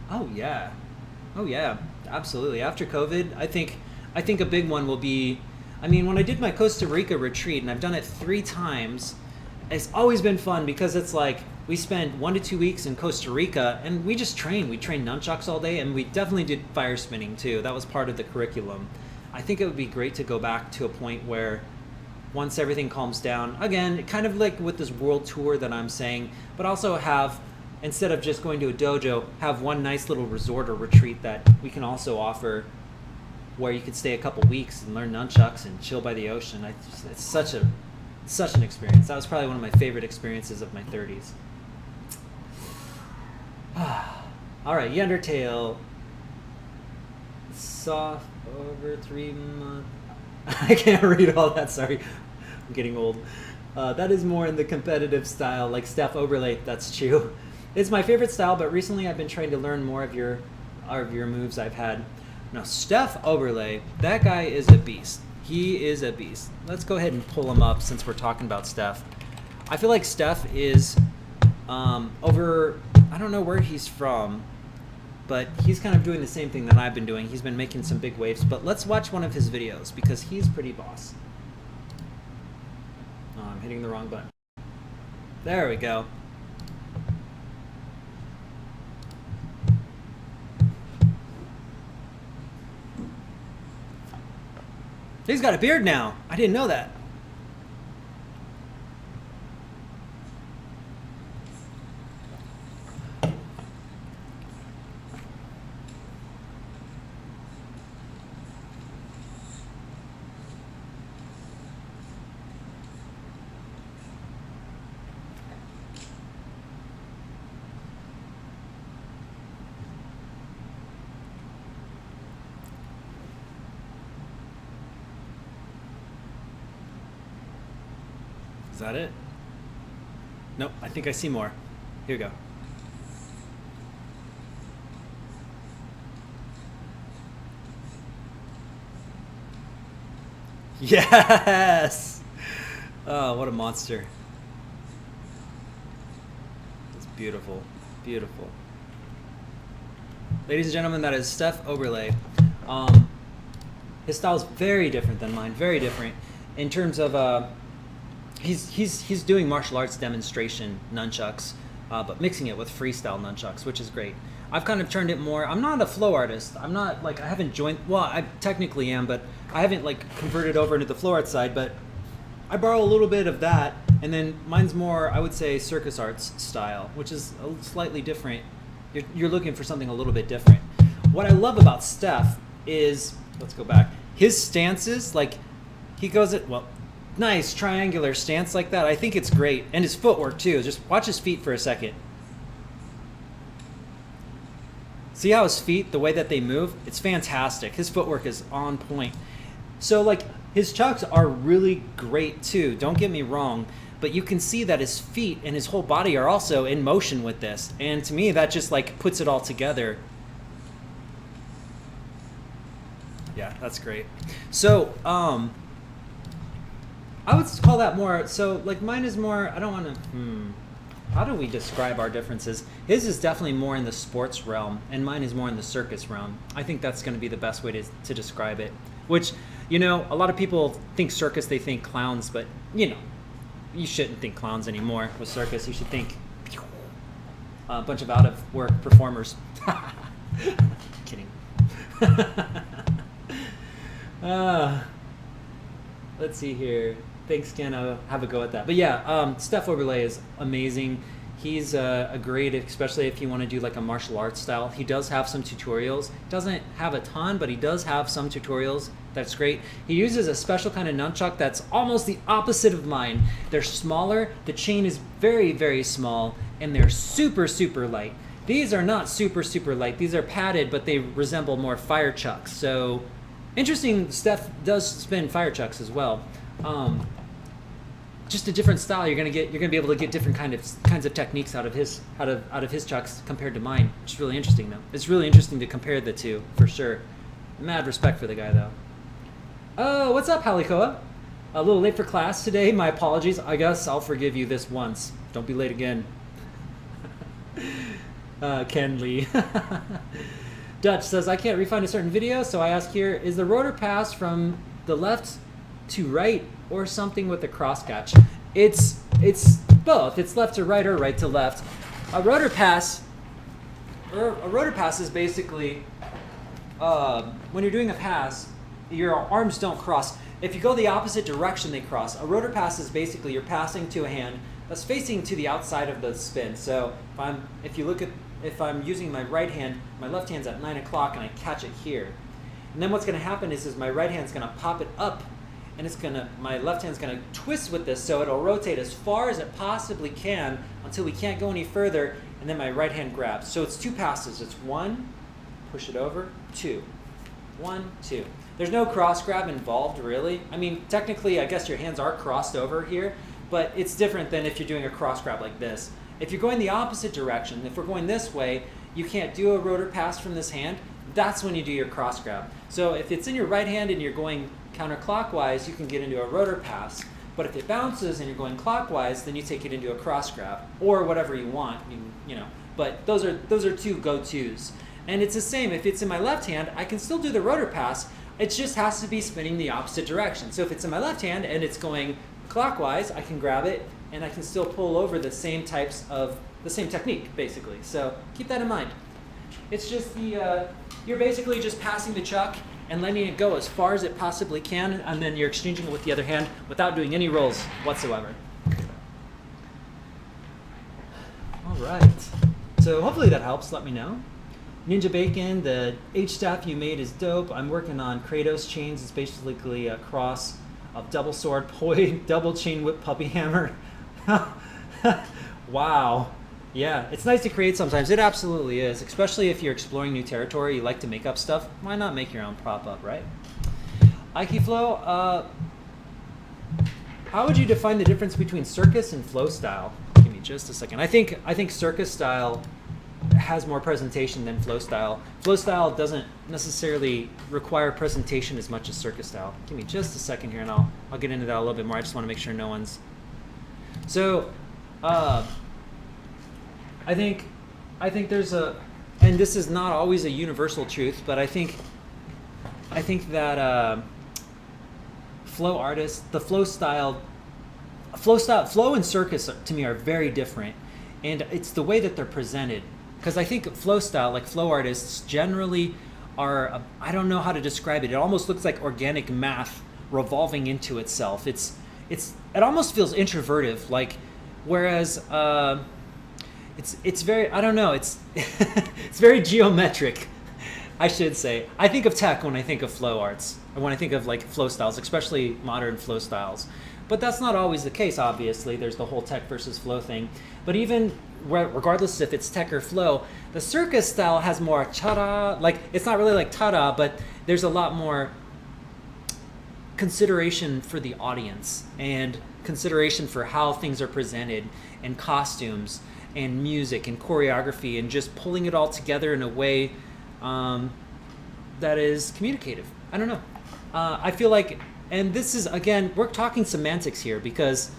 Speaker 1: Oh yeah, absolutely. After COVID, I think a big one will be, when I did my Costa Rica retreat, and I've done it 3 times, it's always been fun because it's like we spent 1 to 2 weeks in Costa Rica and we just trained. We trained nunchucks all day, and we definitely did fire spinning too. That was part of the curriculum. I think it would be great to go back to a point where once everything calms down, again, kind of like with this world tour that I'm saying, but also have, instead of just going to a dojo, have one nice little resort or retreat that we can also offer where you could stay a couple weeks and learn nunchucks and chill by the ocean. It's such an experience. That was probably one of my favorite experiences of my 30s. All right, Undertale. Soft over 3 months. I can't read all that. Sorry, I'm getting old. That is more in the competitive style, like Steph Overlay. That's true. It's my favorite style, but recently I've been trying to learn more of your moves I've had. Now, Steph Overlay, that guy is a beast. He is a beast. Let's go ahead and pull him up since we're talking about Steph. I feel like Steph is over, I don't know where he's from, but he's kind of doing the same thing that I've been doing. He's been making some big waves, but let's watch one of his videos because he's pretty boss. Oh, I'm hitting the wrong button. There we go. He's got a beard now. I didn't know that. Is that it? Nope, I think I see more. Here we go. Yes! Oh, what a monster. It's beautiful. Beautiful. Ladies and gentlemen, that is Steph Overlay. His style is very different than mine. Very different. In terms of... He's doing martial arts demonstration nunchucks, but mixing it with freestyle nunchucks, which is great. I've kind of turned it more. I'm not a flow artist. I'm not like I haven't joined. Well, I technically am, but I haven't like converted over into the flow art side. But I borrow a little bit of that, and then mine's more, I would say, circus arts style, which is slightly different. You're looking for something a little bit different. What I love about Steph is, let's go back. His stances, like he goes at nice triangular stance like that. I think it's great. And his footwork too. Just watch his feet for a second. See how his feet, the way that they move? It's fantastic. His footwork is on point. So like his chucks are really great too. Don't get me wrong. But you can see that his feet and his whole body are also in motion with this. And to me, that just like puts it all together. Yeah, that's great. So, I would call that more, so like mine is more, I don't want to, how do we describe our differences? His is definitely more in the sports realm, and mine is more in the circus realm. I think that's going to be the best way to describe it. Which, you know, a lot of people think circus, they think clowns, but, you know, you shouldn't think clowns anymore with circus. You should think a bunch of out-of-work performers. Kidding. Let's see here. Thanks, Ken. I'll have a go at that. But yeah, Steph Overlay is amazing. He's a great, especially if you want to do like a martial arts style. He does have some tutorials. Doesn't have a ton, but he does have some tutorials. That's great. He uses a special kind of nunchuck that's almost the opposite of mine. They're smaller. The chain is very, very small, and they're super, super light. These are not super, super light. These are padded, but they resemble more fire chucks. So interesting. Steph does spin fire chucks as well. Just a different style. You're gonna be able to get different kinds of techniques out of his chucks compared to mine, which is really interesting though. It's really interesting to compare the two for sure. Mad respect for the guy though. Oh, what's up, Halikoa? A little late for class today. My apologies. I guess I'll forgive you this once. Don't be late again. Ken Lee. Dutch says, I can't refine a certain video, so I ask here, is the rotor pass from the left to right or something with a crosscatch? It's both. It's left to right or right to left. A rotor pass is basically when you're doing a pass, your arms don't cross. If you go the opposite direction, they cross. A rotor pass is basically you're passing to a hand that's facing to the outside of the spin. So if I'm using my right hand, my left hand's at 9 o'clock and I catch it here. And then what's going to happen is my right hand's going to pop it up and my left hand's gonna twist with this, so it'll rotate as far as it possibly can until we can't go any further, and then my right hand grabs. So it's 2 passes. It's 1, push it over, 2, 1, 2. There's no cross grab involved, really. I mean, technically, I guess your hands are crossed over here, but it's different than if you're doing a cross grab like this. If you're going the opposite direction, if we're going this way, you can't do a rotor pass from this hand. That's when you do your cross grab. So if it's in your right hand and you're going counterclockwise, you can get into a rotor pass. But if it bounces and you're going clockwise, then you take it into a cross grab or whatever you want. You know. But those are 2 go-tos. And it's the same. If it's in my left hand, I can still do the rotor pass. It just has to be spinning the opposite direction. So if it's in my left hand and it's going clockwise, I can grab it and I can still pull over the same technique, basically. So keep that in mind. It's just you're basically just passing the chuck and letting it go as far as it possibly can, and then you're exchanging it with the other hand without doing any rolls whatsoever. All right. So hopefully that helps. Let me know. Ninja Bacon, the H-staff you made is dope. I'm working on Kratos chains. It's basically a cross of double sword poi, double chain whip puppy hammer. Wow. Yeah, it's nice to create sometimes. It absolutely is, especially if you're exploring new territory, you like to make up stuff. Why not make your own prop up, right? Aikiflow, how would you define the difference between circus and flow style? Give me just a second. I think circus style has more presentation than flow style. Flow style doesn't necessarily require presentation as much as circus style. Give me just a second here and I'll get into that a little bit more. I just want to make sure no one's... So, I think there's and this is not always a universal truth, but I think that flow artists, the flow and circus to me are very different, and it's the way that they're presented. Because I think flow style, like flow artists, generally are I don't know how to describe it. It almost looks like organic math revolving into itself. It almost feels introvertive, like whereas. It's very, I don't know, it's it's very geometric, I should say. I think of tech when I think of flow arts, or when I think of like flow styles, especially modern flow styles. But that's not always the case, obviously. There's the whole tech versus flow thing. But even regardless if it's tech or flow, the circus style has more ta-da, like it's not really like ta-da, but there's a lot more consideration for the audience and consideration for how things are presented and costumes and music and choreography and just pulling it all together in a way that is communicative. I don't know. I feel like, and this is, again, we're talking semantics here because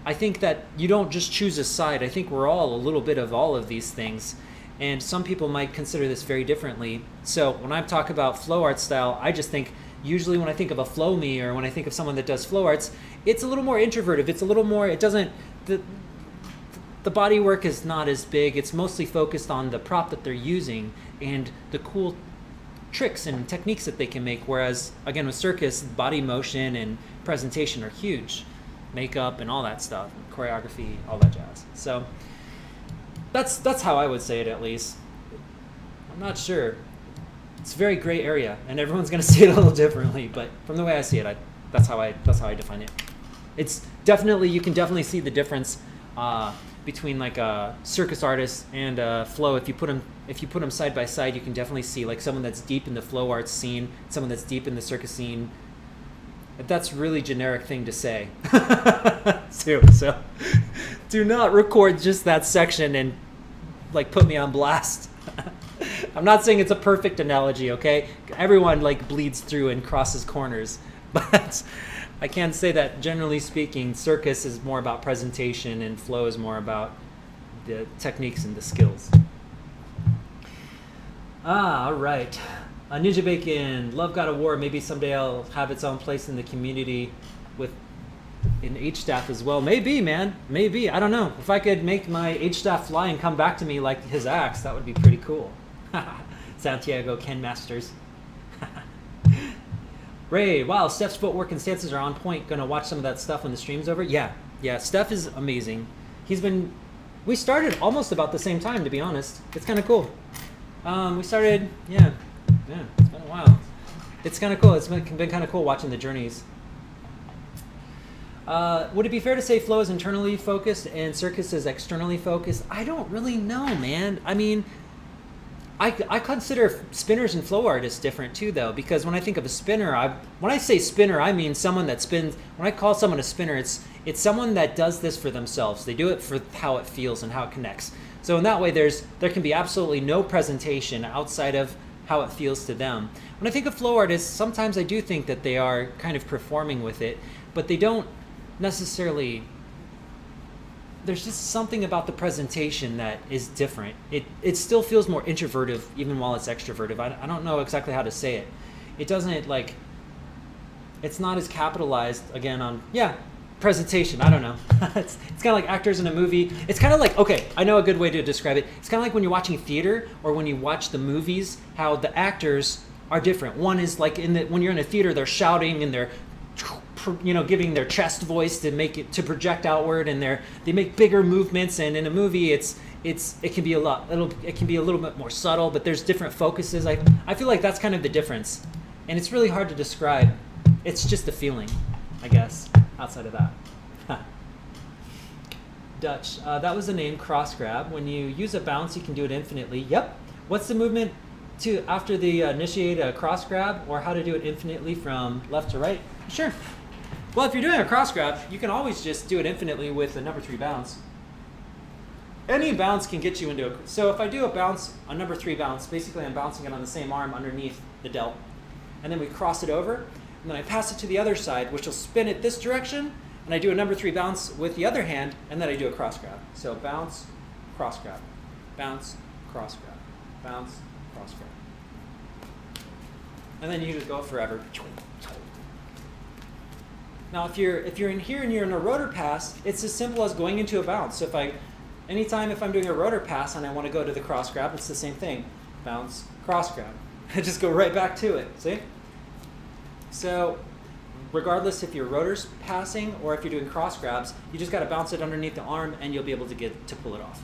Speaker 1: I think that you don't just choose a side. I think we're all a little bit of all of these things, and some people might consider this very differently. So when I talk about flow art style, I just think, usually when I think of a flow me or when I think of someone that does flow arts, it's a little more introverted. It's a little more, it doesn't, the body work is not as big. It's mostly focused on the prop that they're using and the cool tricks and techniques that they can make. Whereas, again, with circus, body motion and presentation are huge. Makeup and all that stuff, choreography, all that jazz. So that's how I would say it, at least. I'm not sure. It's a very gray area, and everyone's going to see it a little differently. But from the way I see it, that's how I define it. It's definitely, you can definitely see the difference between like a circus artist and a flow. If you put them side by side, you can definitely see like someone that's deep in the flow arts scene, someone that's deep in the circus scene. That's really generic thing to say. So do not record just that section and like put me on blast. I'm not saying it's a perfect analogy, okay? Everyone like bleeds through and crosses corners, but I can say that generally speaking, circus is more about presentation and flow is more about the techniques and the skills. All right. Ninja Bacon, Love God of War. Maybe someday I'll have its own place in the community with an H-staff as well. Maybe, man. Maybe. I don't know. If I could make my H-staff fly and come back to me like his axe, that would be pretty cool. Santiago Ken Masters. Ray, wow, Steph's footwork and stances are on point. Gonna watch some of that stuff when the stream's over? Yeah, Steph is amazing. We started almost about the same time, to be honest. It's kind of cool. We started, yeah, it's been a while. It's kind of cool. It's been kind of cool watching the journeys. Would it be fair to say flow is internally focused and circus is externally focused? I don't really know, man. I mean, I consider spinners and flow artists different too, though, because when I think of a spinner, when I say spinner, I mean someone that spins. When I call someone a spinner, it's someone that does this for themselves. They do it for how it feels and how it connects. So in that way, there can be absolutely no presentation outside of how it feels to them. When I think of flow artists, sometimes I do think that they are kind of performing with it, but they don't necessarily. There's just something about the presentation that is different. It still feels more introvertive even while it's extrovertive. I don't know exactly how to say it. It doesn't like, it's not as capitalized again on, presentation. I don't know. It's kind of like actors in a movie. It's kind of like, okay, I know a good way to describe it. It's kind of like when you're watching theater or when you watch the movies, how the actors are different. One is like when you're in a theater, they're shouting and they're giving their chest voice to project outward, and they make bigger movements. And in a movie, it can be a little bit more subtle, but there's different focuses. I feel like that's kind of the difference, and it's really hard to describe. It's just a feeling, I guess. Outside of that, Dutch. That was the name cross grab. When you use a bounce, you can do it infinitely. Yep. What's the movement after the initiate a cross grab, or how to do it infinitely from left to right? Sure. Well, if you're doing a cross grab, you can always just do it infinitely with a number 3 bounce. Any bounce can get you into a. So if I do a number 3 bounce, basically I'm bouncing it on the same arm underneath the delt, and then we cross it over, and then I pass it to the other side, which will spin it this direction, and I do a number 3 bounce with the other hand, and then I do a cross grab. So bounce, cross grab, bounce, cross grab, bounce, cross grab, and then you just go forever. Now, if you're in here and you're in a rotor pass, it's as simple as going into a bounce. So anytime if I'm doing a rotor pass and I want to go to the cross grab, it's the same thing. Bounce, cross grab. I just go right back to it, see? So regardless if you're rotors passing or if you're doing cross grabs, you just got to bounce it underneath the arm and you'll be able to pull it off.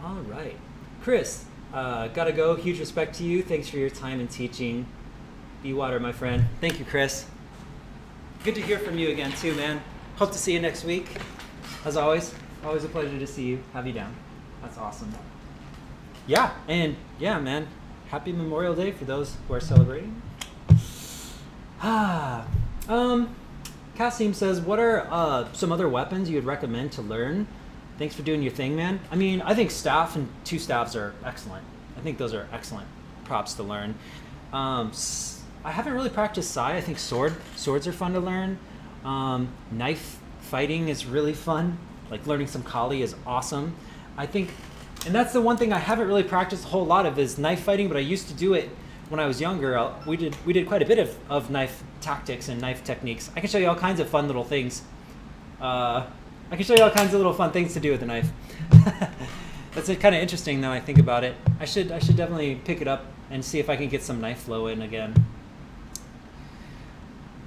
Speaker 1: All right. Chris, gotta go. Huge respect to you. Thanks for your time and teaching. Be water, my friend. Thank you, Chris. Good to hear from you again, too, man. Hope to see you next week. As always a pleasure to see you. Have you down. That's awesome. Yeah, and yeah, man. Happy Memorial Day for those who are celebrating. Kasim says, what are some other weapons you would recommend to learn? Thanks for doing your thing, man. I mean, I think staff and 2 staves are excellent. I think those are excellent props to learn. I haven't really practiced Sai. I think swords are fun to learn. Knife fighting is really fun. Like learning some Kali is awesome. I think, and that's the one thing I haven't really practiced a whole lot of is knife fighting, but I used to do it when I was younger. We did quite a bit of knife tactics and knife techniques. I can show you all kinds of fun little things. I can show you all kinds of little fun things to do with a knife. That's kind of interesting now I think about it. I should definitely pick it up and see if I can get some knife flow in again.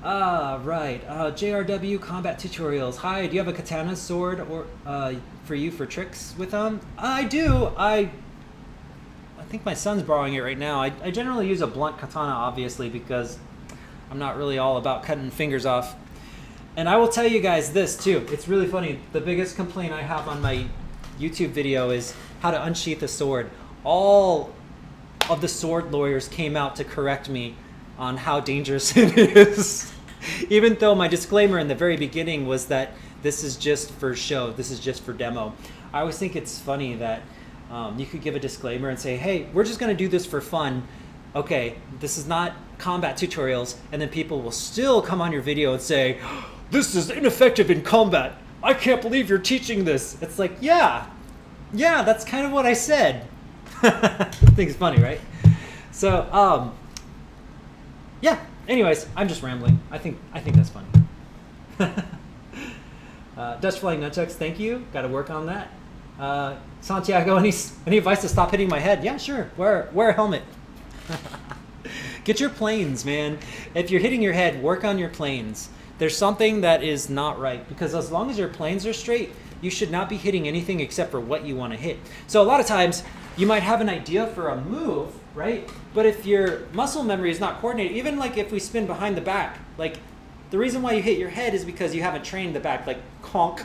Speaker 1: Right. JRW combat tutorials. Hi, do you have a katana sword or for you for tricks with them? I do. I think my son's borrowing it right now. I generally use a blunt katana, obviously, because I'm not really all about cutting fingers off. And I will tell you guys this too. It's really funny. The biggest complaint I have on my YouTube video is how to unsheath a sword. All of the sword lawyers came out to correct me on how dangerous it is. Even though my disclaimer in the very beginning was that this is just for show, this is just for demo. I always think it's funny that you could give a disclaimer and say, hey, we're just going to do this for fun. Okay, this is not combat tutorials. And then people will still come on your video and say, this is ineffective in combat. I can't believe you're teaching this. It's like, yeah, that's kind of what I said. I think it's funny, right? So, yeah. Anyways, I'm just rambling. I think that's funny. Dutch Flying Nunchucks, thank you. Got to work on that. Santiago, any advice to stop hitting my head? Yeah, sure. Wear a helmet. Get your planes, man. If you're hitting your head, work on your planes. There's something that is not right, because as long as your planes are straight, you should not be hitting anything except for what you want to hit. So a lot of times, you might have an idea for a move, right? But if your muscle memory is not coordinated, even like if we spin behind the back, like the reason why you hit your head is because you haven't trained the back, like conk,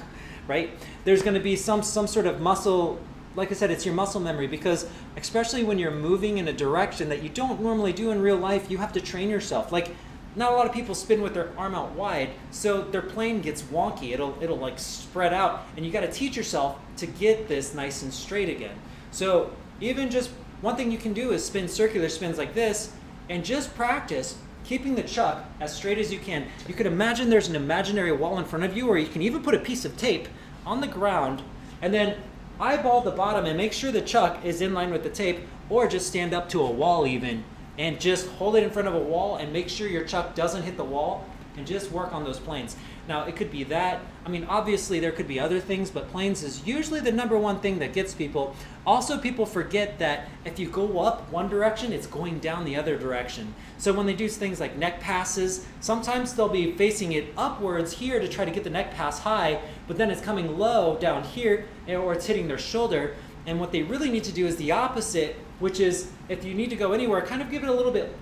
Speaker 1: right? There's going to be some sort of muscle, like I said, it's your muscle memory, because especially when you're moving in a direction that you don't normally do in real life, you have to train yourself. Like, not a lot of people spin with their arm out wide, so their plane gets wonky. It'll like spread out, and you got to teach yourself to get this nice and straight again. So even just one thing you can do is spin circular spins like this, and just practice keeping the chuck as straight as you can. You could imagine there's an imaginary wall in front of you, or you can even put a piece of tape on the ground, and then eyeball the bottom and make sure the chuck is in line with the tape, or just stand up to a wall even, and just hold it in front of a wall and make sure your chuck doesn't hit the wall, and just work on those planes. Now, it could be that. I mean, obviously there could be other things, but planes is usually the number one thing that gets people. Also, people forget that if you go up one direction, it's going down the other direction. So when they do things like neck passes, sometimes they'll be facing it upwards here to try to get the neck pass high, but then it's coming low down here, or it's hitting their shoulder. And what they really need to do is the opposite, which is if you need to go anywhere, kind of give it a little bit,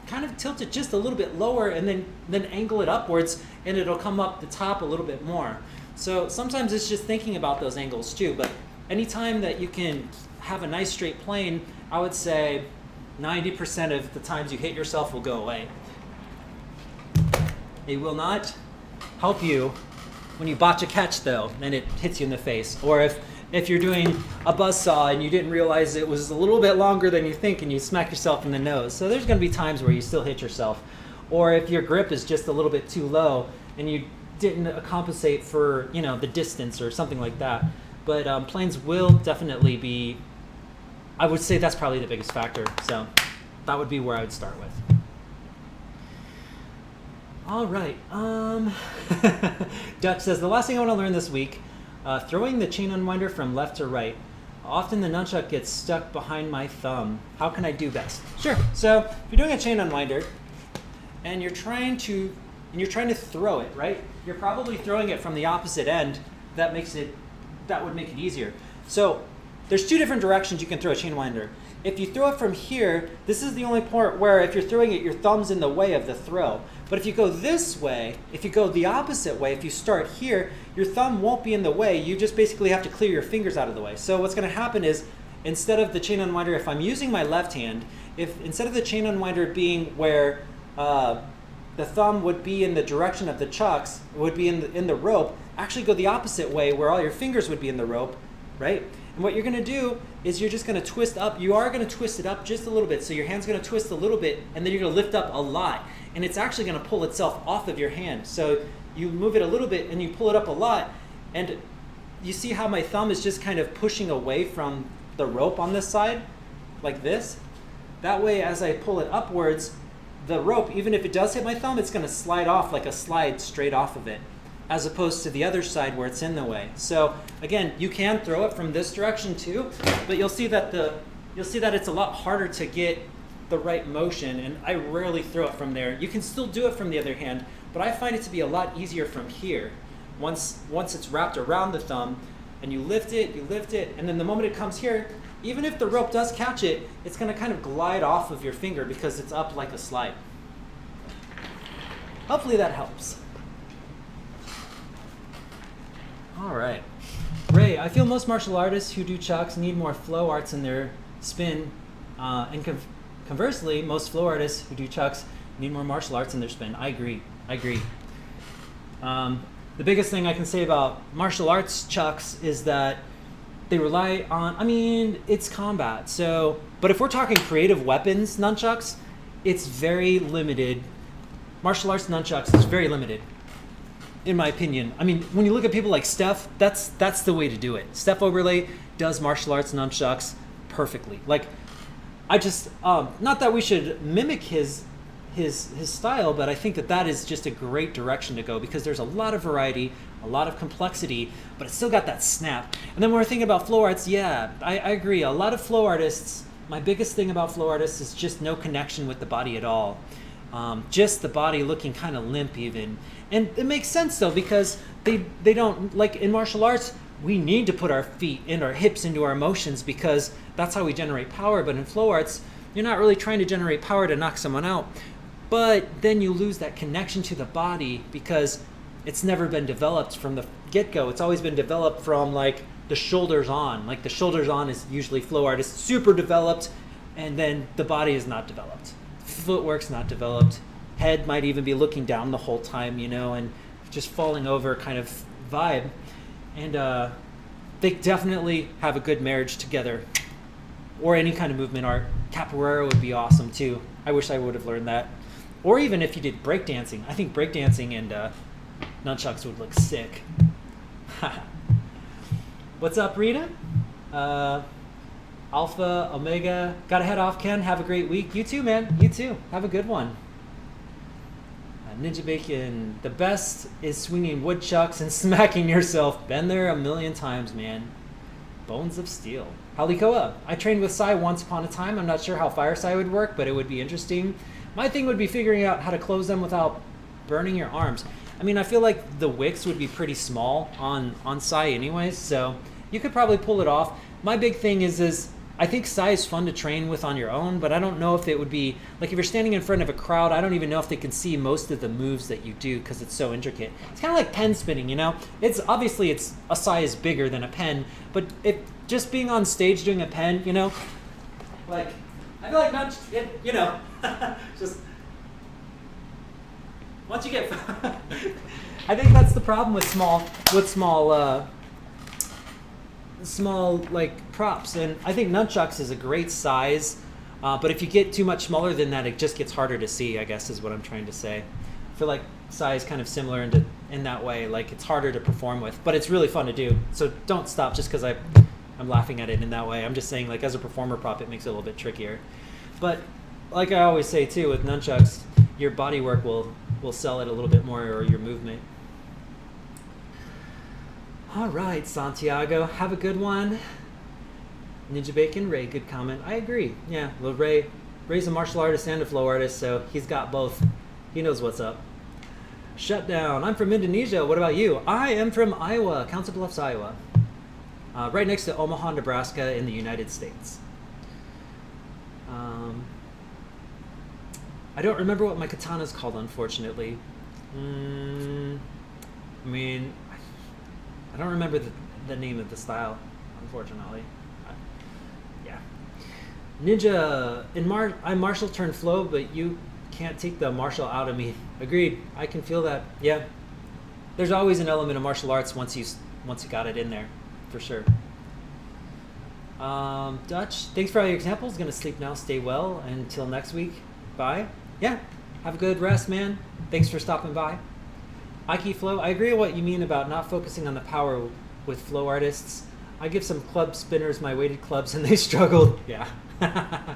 Speaker 1: kind of tilt it just a little bit lower, and then angle it upwards, and it'll come up the top a little bit more. So sometimes it's just thinking about those angles too, but anytime that you can have a nice straight plane, I would say 90% of the times you hit yourself will go away. It will not help you when you botch a catch though, and it hits you in the face. Or if you're doing a buzzsaw and you didn't realize it was a little bit longer than you think, and you smack yourself in the nose. So there's going to be times where you still hit yourself. Or if your grip is just a little bit too low and you didn't compensate for, you know, the distance or something like that. But planes will definitely be, I would say that's probably the biggest factor. So that would be where I would start with. All right. Dutch says, the last thing I want to learn this week, throwing the chain unwinder from left to right. Often the nunchuck gets stuck behind my thumb. How can I do best? Sure. So if you're doing a chain unwinder and you're trying to throw it, right? You're probably throwing it from the opposite end. That would make it easier. So there's two different directions you can throw a chain unwinder. If you throw it from here, this is the only part where if you're throwing it, your thumb's in the way of the throw. But if you go this way, if you go the opposite way, if you start here, your thumb won't be in the way. You just basically have to clear your fingers out of the way. So what's going to happen is, instead of the chain unwinder, if I'm using my left hand, if instead of the chain unwinder being where the thumb would be in the direction of the chucks, would be in the rope, actually go the opposite way where all your fingers would be in the rope, right? And what you're going to do is you're just going to twist up. You are going to twist it up just a little bit. So your hand's going to twist a little bit, and then you're going to lift up a lot. And it's actually going to pull itself off of your hand. So you move it a little bit, and you pull it up a lot. And you see how my thumb is just kind of pushing away from the rope on this side, like this? That way, as I pull it upwards, the rope, even if it does hit my thumb, it's going to slide off like a slide straight off of it, as opposed to the other side where it's in the way. So again, you can throw it from this direction too, but you'll see that it's a lot harder to get the right motion, and I rarely throw it from there. You can still do it from the other hand, but I find it to be a lot easier from here. Once it's wrapped around the thumb, and you lift it, and then the moment it comes here, even if the rope does catch it, it's going to kind of glide off of your finger because it's up like a slide. Hopefully that helps. All right. Ray, I feel most martial artists who do chucks need more flow arts in their spin, and conversely, most flow artists who do chucks need more martial arts in their spin. I agree. The biggest thing I can say about martial arts chucks is that they rely on, it's combat. So, but if we're talking creative weapons nunchucks, it's very limited. Martial arts nunchucks is very limited, in my opinion. I mean, when you look at people like Steph, that's the way to do it. Steph Oberle does martial arts nunchucks perfectly. Like, I just, not that we should mimic his style, but I think that is just a great direction to go, because there's a lot of variety, a lot of complexity, but it's still got that snap. And then when we're thinking about flow arts, yeah, I agree. A lot of flow artists, my biggest thing about flow artists is just no connection with the body at all. Just the body looking kind of limp even. And it makes sense though, because they don't, like in martial arts, we need to put our feet and our hips into our motions because that's how we generate power. But in flow arts, you're not really trying to generate power to knock someone out. But then you lose that connection to the body because it's never been developed from the get-go. It's always been developed from like the shoulders on. Like the shoulders on is usually flow artists, super developed, and then the body is not developed. Footwork's not developed. Head might even be looking down the whole time, you know, and just falling over kind of vibe. And they definitely have a good marriage together. Or any kind of movement art. Capoeira would be awesome too. I wish I would have learned that. Or even if you did breakdancing. I think breakdancing and nunchucks would look sick. What's up, Rita? Alpha, Omega. Gotta head off, Ken. Have a great week. You too, man. You too. Have a good one. Ninja Bacon. The best is swinging woodchucks and smacking yourself. Been there a million times, man. Bones of Steel. Halikoa. I trained with Sai once upon a time. I'm not sure how Fire Sai would work, but it would be interesting. My thing would be figuring out how to close them without burning your arms. I mean, I feel like the wicks would be pretty small on Sai anyways, so you could probably pull it off. My big thing is I think Sai is fun to train with on your own, but I don't know if it would be, like if you're standing in front of a crowd, I don't even know if they can see most of the moves that you do because it's so intricate. It's kind of like pen spinning, you know? It's obviously it's a size bigger than a pen, but if just being on stage doing a pen, you know, like, I feel like not, you know, just, once you get, I think that's the problem with small like props, and I think nunchucks is a great size, but if you get too much smaller than that, it just gets harder to see, I guess is what I'm trying to say. I feel like size kind of similar in that way, like it's harder to perform with, but it's really fun to do, so don't stop just because I'm laughing at it in that way. I'm just saying, like, as a performer prop, it makes it a little bit trickier. But like I always say too, with nunchucks, your body work will sell it a little bit more, or your movement. All right, Santiago, have a good one. Ninja Bacon, Ray, good comment. I agree. Yeah, well, Ray's a martial artist and a flow artist, so he's got both. He knows what's up. Shutdown. I'm from Indonesia. What about you? I am from Iowa, Council Bluffs, Iowa. Right next to Omaha, Nebraska in the United States. I don't remember what my katana is called, unfortunately. I mean, I don't remember the name of the style, unfortunately. Yeah. Ninja, I'm martial turned flow, but you can't take the martial out of me. Agreed. I can feel that. Yeah. There's always an element of martial arts once you got it in there, for sure. Dutch, thanks for all your examples. Gonna sleep now. Stay well. Until next week. Bye. Yeah. Have a good rest, man. Thanks for stopping by. Ike Flow, I agree with what you mean about not focusing on the power with flow artists. I give some club spinners my weighted clubs and they struggled. Yeah. Yeah.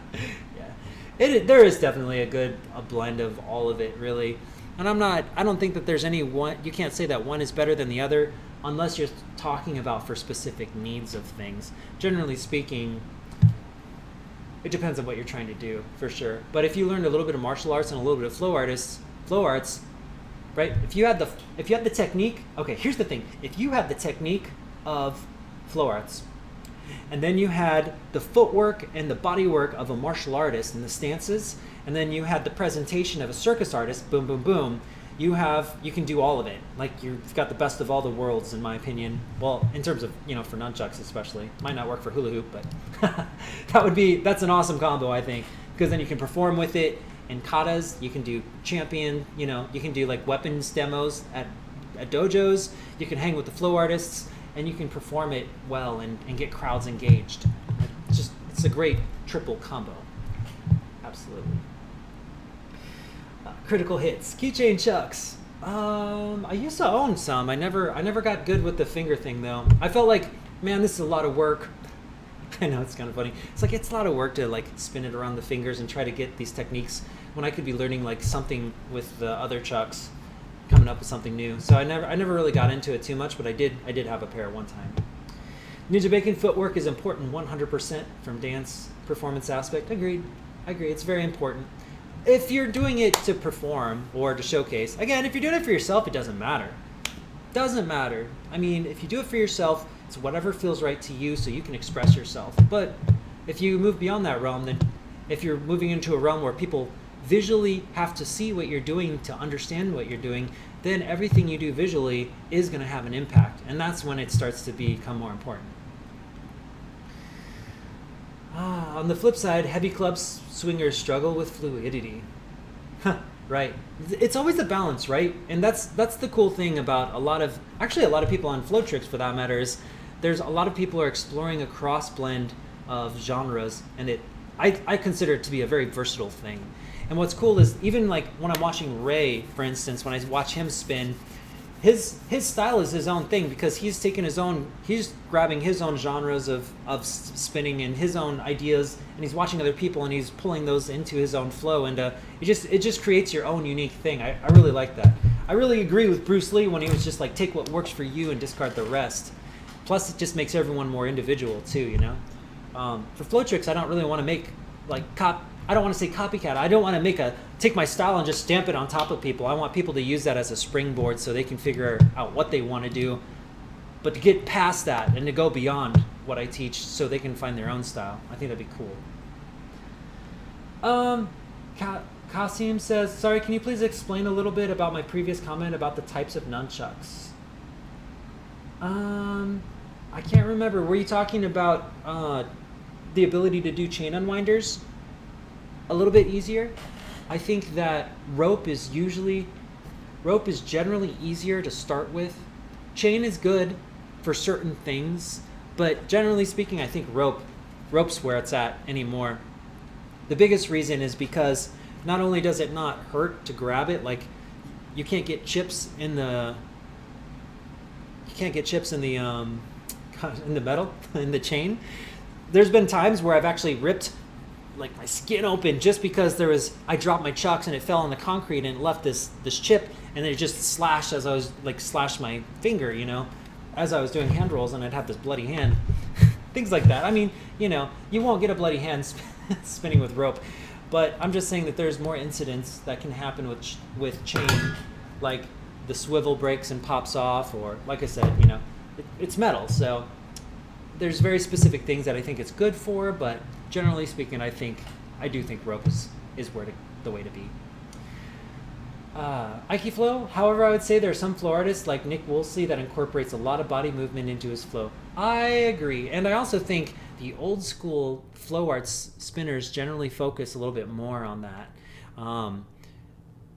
Speaker 1: There is definitely a blend of all of it, really. And I don't think that there's any one, you can't say that one is better than the other unless you're talking about for specific needs of things. Generally speaking, it depends on what you're trying to do, for sure. But if you learned a little bit of martial arts and a little bit of flow arts, right? If you had the technique, okay, here's the thing. If you had the technique of flow arts, and then you had the footwork and the body work of a martial artist and the stances, and then you had the presentation of a circus artist, boom, boom, boom, you can do all of it. Like, you've got the best of all the worlds, in my opinion. Well, in terms of, for nunchucks especially. Might not work for hula hoop, but that's an awesome combo, I think, because then you can perform with it. In katas, you can do champion, you can do like weapons demos at dojos, you can hang with the flow artists, and you can perform it well and get crowds engaged. It's a great triple combo. Absolutely. Critical hits. Keychain chucks. I used to own some. I never got good with the finger thing though. I felt like, man, this is a lot of work. I know, it's kind of funny. It's a lot of work to like spin it around the fingers and try to get these techniques when I could be learning like something with the other chucks, coming up with something new. So I never really got into it too much, but I did have a pair one time. Ninja Bacon footwork is important 100% from dance performance aspect. Agreed. I agree. It's very important. If you're doing it to perform or to showcase, again, if you're doing it for yourself, it doesn't matter. Doesn't matter. I mean, if you do it for yourself, It's whatever feels right to you so you can express yourself. But if you move beyond that realm, then if you're moving into a realm where people visually have to see what you're doing to understand what you're doing, then everything you do visually is going to have an impact. And that's when it starts to become more important. On the flip side, heavy club swingers struggle with fluidity. Right. It's always a balance, right? And that's the cool thing about a lot of people on Flow Tricks, for that matter, is there's a lot of people are exploring a cross blend of genres, and I consider it to be a very versatile thing. And what's cool is, even like when I'm watching Ray, for instance, when I watch him spin, his style is his own thing, because he's grabbing his own genres of spinning and his own ideas, and he's watching other people and he's pulling those into his own flow, and it just creates your own unique thing. I really like that. I really agree with Bruce Lee when he was just like, take what works for you and discard the rest. Plus, it just makes everyone more individual too, you know. For Flow Tricks, I don't really want to make like I don't want to say copycat. I don't want to take my style and just stamp it on top of people. I want people to use that as a springboard so they can figure out what they want to do, but to get past that and to go beyond what I teach so they can find their own style. I think that'd be cool. Kasim says, sorry, can you please explain a little bit about my previous comment about the types of nunchucks? I can't remember. Were you talking about the ability to do chain unwinders a little bit easier? I think that rope is generally easier to start with. Chain is good for certain things, but generally speaking, I think rope's where it's at anymore. The biggest reason is because not only does it not hurt to grab it, like you can't get chips in the metal, in the chain. There's been times where I've actually ripped like my skin open just because I dropped my chucks and it fell on the concrete and it left this chip, and it just slashed as I was slashed my finger, you know, as I was doing hand rolls, and I'd have this bloody hand. Things like that. I mean, you know, you won't get a bloody hand spinning with rope, but I'm just saying that there's more incidents that can happen with chain, like the swivel breaks and pops off, or like I said, you know, it's metal, so there's very specific things that I think it's good for, but generally speaking, I do think rope is the way to be. Ike Flow, however, I would say there are some flow artists like Nick Woolsey that incorporates a lot of body movement into his flow. I agree, and I also think the old school flow arts spinners generally focus a little bit more on that.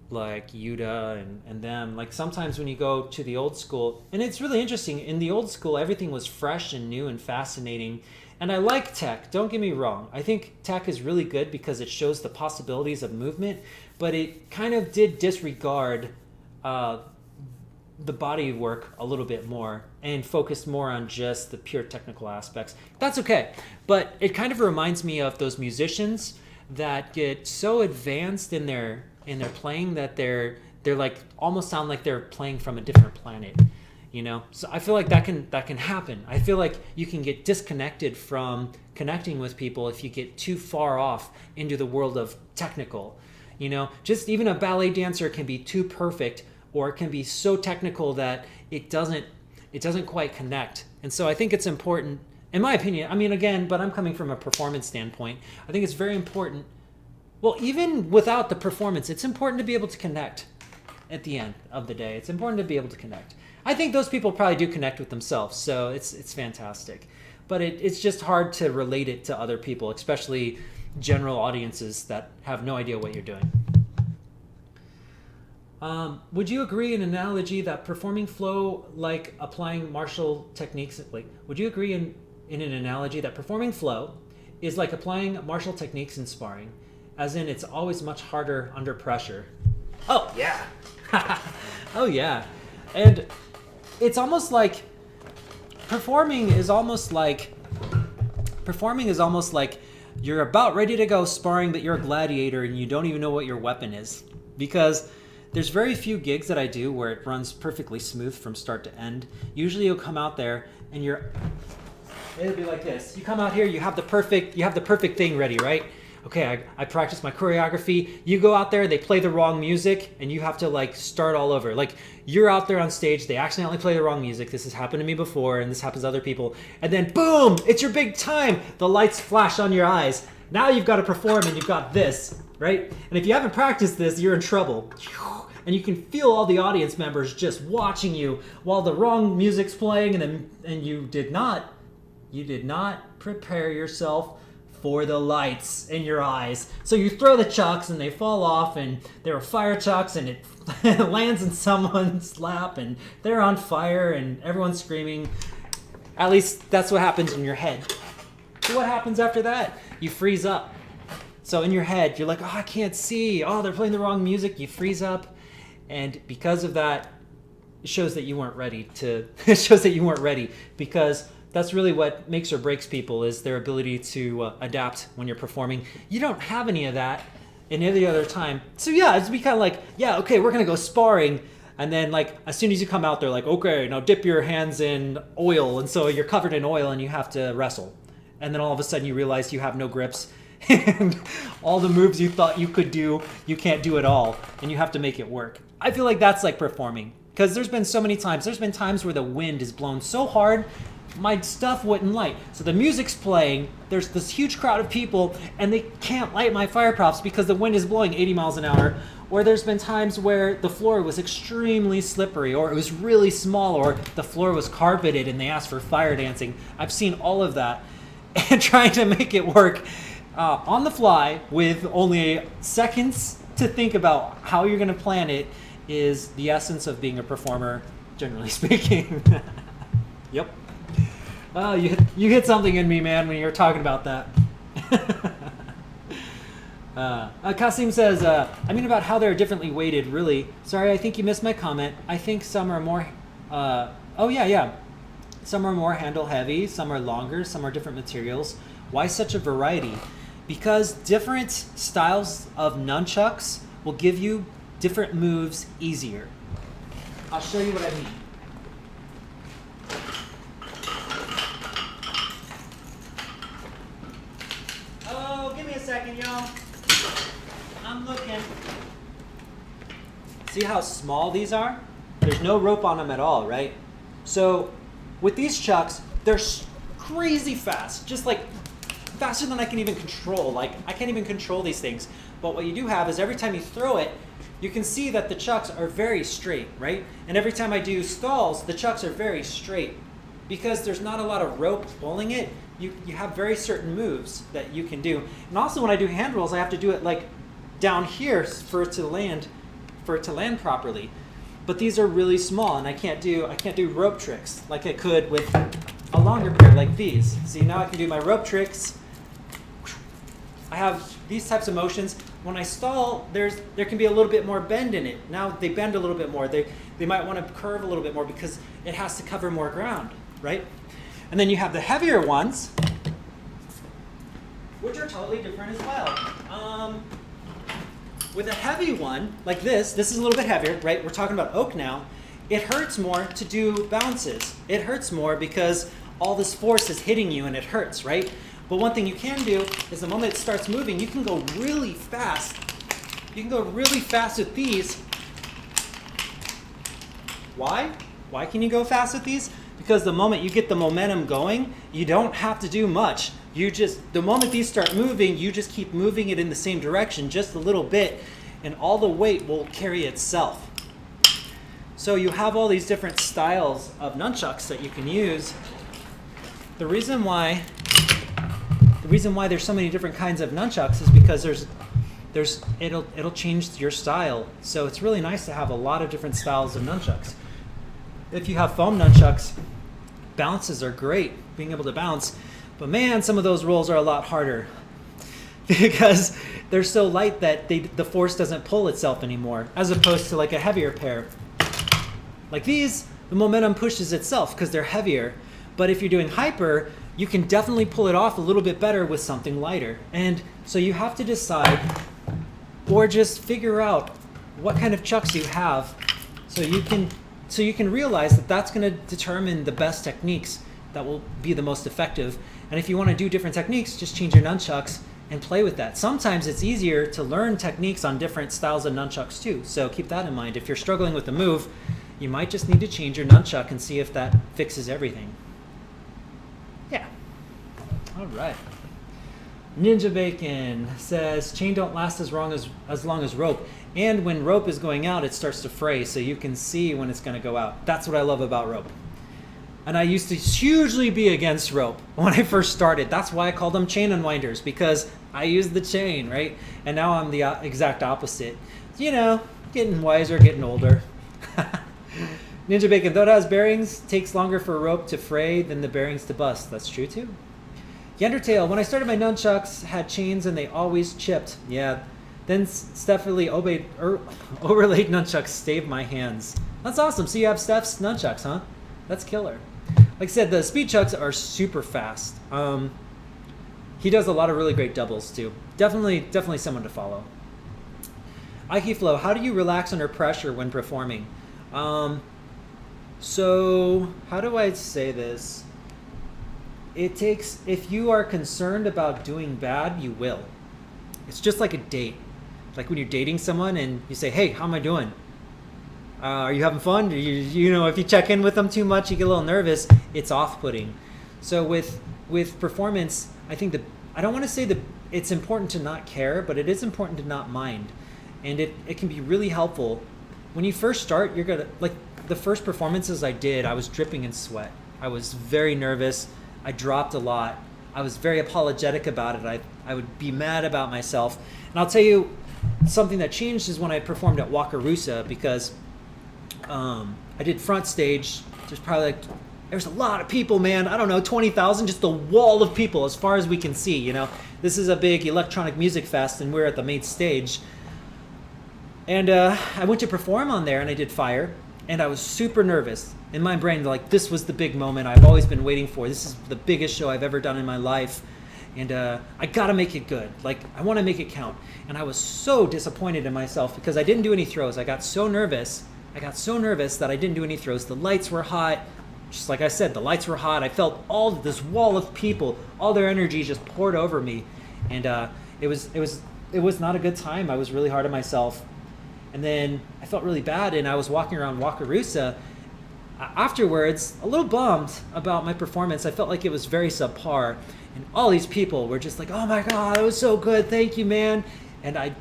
Speaker 1: Like Yuta and them. Like sometimes when you go to the old school, and it's really interesting, in the old school everything was fresh and new and fascinating, and I like tech, don't get me wrong. I think tech is really good because it shows the possibilities of movement, but it kind of did disregard the body work a little bit more and focused more on just the pure technical aspects. That's okay, but it kind of reminds me of those musicians that get so advanced in their playing that they're like almost sound like they're playing from a different planet, you know. So I feel like that can happen. I feel like you can get disconnected from connecting with people if you get too far off into the world of technical, you know. Just even a ballet dancer can be too perfect, or it can be so technical that it doesn't quite connect. And so I think it's important, in my opinion, I mean, again, but I'm coming from a performance standpoint, I think it's very important. Well, even without the performance, it's important to be able to connect at the end of the day. It's important to be able to connect. I think those people probably do connect with themselves, so it's fantastic. But it's just hard to relate it to other people, especially general audiences that have no idea what you're doing. Would you agree in an analogy that performing flow like applying martial techniques, would you agree in an analogy that performing flow is like applying martial techniques in sparring? As in, it's always much harder under pressure. Oh, yeah. Oh, yeah. And it's almost like performing is almost like you're about ready to go sparring, but you're a gladiator and you don't even know what your weapon is. Because there's very few gigs that I do where it runs perfectly smooth from start to end. Usually you'll come out there and it'll be like this. You come out here, you have the perfect thing ready, right? okay, I practiced my choreography. You go out there, they play the wrong music, and you have to like start all over. Like you're out there on stage, they accidentally play the wrong music. This has happened to me before, and this happens to other people. And then boom, it's your big time. The lights flash on your eyes. Now you've got to perform, and you've got this, right? And if you haven't practiced this, you're in trouble. And you can feel all the audience members just watching you while the wrong music's playing, and you did not prepare yourself for the lights in your eyes. So you throw the chucks and they fall off, and they were fire chucks, and it lands in someone's lap, and they're on fire, and everyone's screaming. At least that's what happens in your head. So what happens after that? You freeze up. So in your head, you're like, oh, I can't see. Oh, they're playing the wrong music. You freeze up. And because of that, it shows that you weren't ready it shows that you weren't ready, because that's really what makes or breaks people, is their ability to adapt when you're performing. You don't have any of that in any other time. So yeah, it's be kind of like, yeah, okay, we're going to go sparring. And then like, as soon as you come out, they're like, okay, now dip your hands in oil. And so you're covered in oil and you have to wrestle. And then all of a sudden you realize you have no grips. And all the moves you thought you could do, you can't do at all, and you have to make it work. I feel like that's like performing, because there's been so many times. There's been times where the wind is blown so hard, my stuff wouldn't light. So the music's playing, there's this huge crowd of people, and they can't light my fire props because the wind is blowing 80 miles an hour. Or there's been times where the floor was extremely slippery, or it was really small, or the floor was carpeted and they asked for fire dancing. I've seen all of that, and trying to make it work on the fly with only seconds to think about how you're going to plan it is the essence of being a performer, generally speaking. Yep. Oh, you hit something in me, man, when you were talking about that. Kasim says, I mean about how they're differently weighted, really. Sorry, I think you missed my comment. I think some are more... oh, yeah. Some are more handle heavy, some are longer, some are different materials. Why such a variety? Because different styles of nunchucks will give you different moves easier. I'll show you what I mean. Oh, give me a second, y'all. I'm looking. See how small these are? There's no rope on them at all, right? So with these chucks, they're crazy fast, just like faster than I can even control. Like, I can't even control these things. But what you do have is every time you throw it, you can see that the chucks are very straight, right? And every time I do stalls, the chucks are very straight. Because there's not a lot of rope pulling it, you have very certain moves that you can do. And also when I do hand rolls, I have to do it like down here for it to land properly. But these are really small, and I can't do rope tricks like I could with a longer pair like these. See, now I can do my rope tricks. I have these types of motions. When I stall, there can be a little bit more bend in it. Now they bend a little bit more. They might want to curve a little bit more because it has to cover more ground, right? And then you have the heavier ones, which are totally different as well. With a heavy one, like this is a little bit heavier, right? We're talking about oak now. It hurts more to do bounces. It hurts more because all this force is hitting you and it hurts, right? But one thing you can do is the moment it starts moving, you can go really fast. You can go really fast with these. Why? Why can you go fast with these? Because the moment you get the momentum going, you don't have to do much. The moment these start moving, you just keep moving it in the same direction just a little bit, and all the weight will carry itself. So you have all these different styles of nunchucks that you can use. The reason why there's so many different kinds of nunchucks is because it'll change your style. So it's really nice to have a lot of different styles of nunchucks. If you have foam nunchucks, bounces are great, being able to bounce. But man, some of those rolls are a lot harder because they're so light that the force doesn't pull itself anymore, as opposed to like a heavier pair. Like these, the momentum pushes itself because they're heavier. But if you're doing hyper, you can definitely pull it off a little bit better with something lighter. And so you have to decide, or just figure out what kind of chucks you have, so you can realize that that's going to determine the best techniques that will be the most effective. And if you want to do different techniques, just change your nunchucks and play with that. Sometimes it's easier to learn techniques on different styles of nunchucks too. So keep that in mind. If you're struggling with the move, you might just need to change your nunchuck and see if that fixes everything. Yeah. All right. Ninja Bacon says chain don't last as long as rope, and when rope is going out, it starts to fray, so you can see when it's going to go out. That's what I love about rope. And I used to hugely be against rope when I first started. That's why I called them chain unwinders, because I used the chain, right? And now I'm the exact opposite. You know, getting wiser, getting older. Ninja Bacon, though it has bearings, takes longer for a rope to fray than the bearings to bust. That's true too. Yandertail, when I started my nunchucks, had chains and they always chipped. Yeah, then Stephanie overlaid nunchucks staved my hands. That's awesome. So you have Steph's nunchucks, huh? That's killer. Like I said, the speed chucks are super fast. He does a lot of really great doubles too. Definitely someone to follow. Ike Flow, how do you relax under pressure when performing? So how do I say this? It takes, if you are concerned about doing bad, you will. It's just like a date. Like when you're dating someone and you say, hey, how am I doing? Are you having fun? You know, if you check in with them too much, you get a little nervous, it's off-putting. So with performance, I think I don't want to say that it's important to not care, but it is important to not mind. And it can be really helpful. When you first start, you're gonna, like the first performances I did, I was dripping in sweat. I was very nervous. I dropped a lot. I was very apologetic about it. I would be mad about myself. And I'll tell you, something that changed is when I performed at Wakarusa, because I did front stage. There's a lot of people, man. I don't know, 20,000, just a wall of people as far as we can see, you know. This is a big electronic music fest and we're at the main stage. And I went to perform on there and I did Fire, and I was super nervous. In my brain, like, this was the big moment I've always been waiting for. This is the biggest show I've ever done in my life. And I gotta make it good. Like, I wanna make it count. And I was so disappointed in myself because I didn't do any throws. I got so nervous that I didn't do any throws. The lights were hot. Just like I said, the lights were hot. I felt all this wall of people, all their energy just poured over me. And it was not a good time. I was really hard on myself. And then I felt really bad, and I was walking around Wakarusa afterwards, a little bummed about my performance. I felt like it was very subpar, and all these people were just like, oh my God, it was so good, thank you, man. And I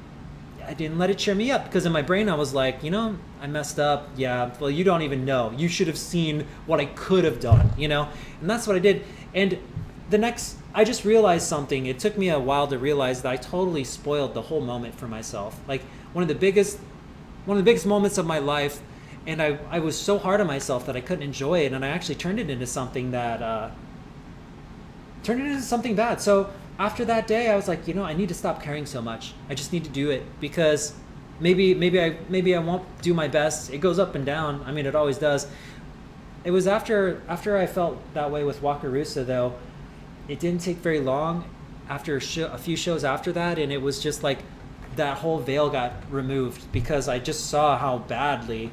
Speaker 1: didn't let it cheer me up, because in my brain I was like, you know, I messed up. Yeah, well, you don't even know. You should have seen what I could have done, you know? And that's what I did. And I just realized something. It took me a while to realize that I totally spoiled the whole moment for myself. Like, one of the biggest moments of my life, and I was so hard on myself that I couldn't enjoy it, and I actually turned it into something bad. So after that day, I was like, you know, I need to stop caring so much. I just need to do it, because maybe I won't do my best. It goes up and down. I mean, it always does. It was after I felt that way with Wakarusa, though. It didn't take very long after a few shows after that, and it was just like that whole veil got removed, because I just saw how badly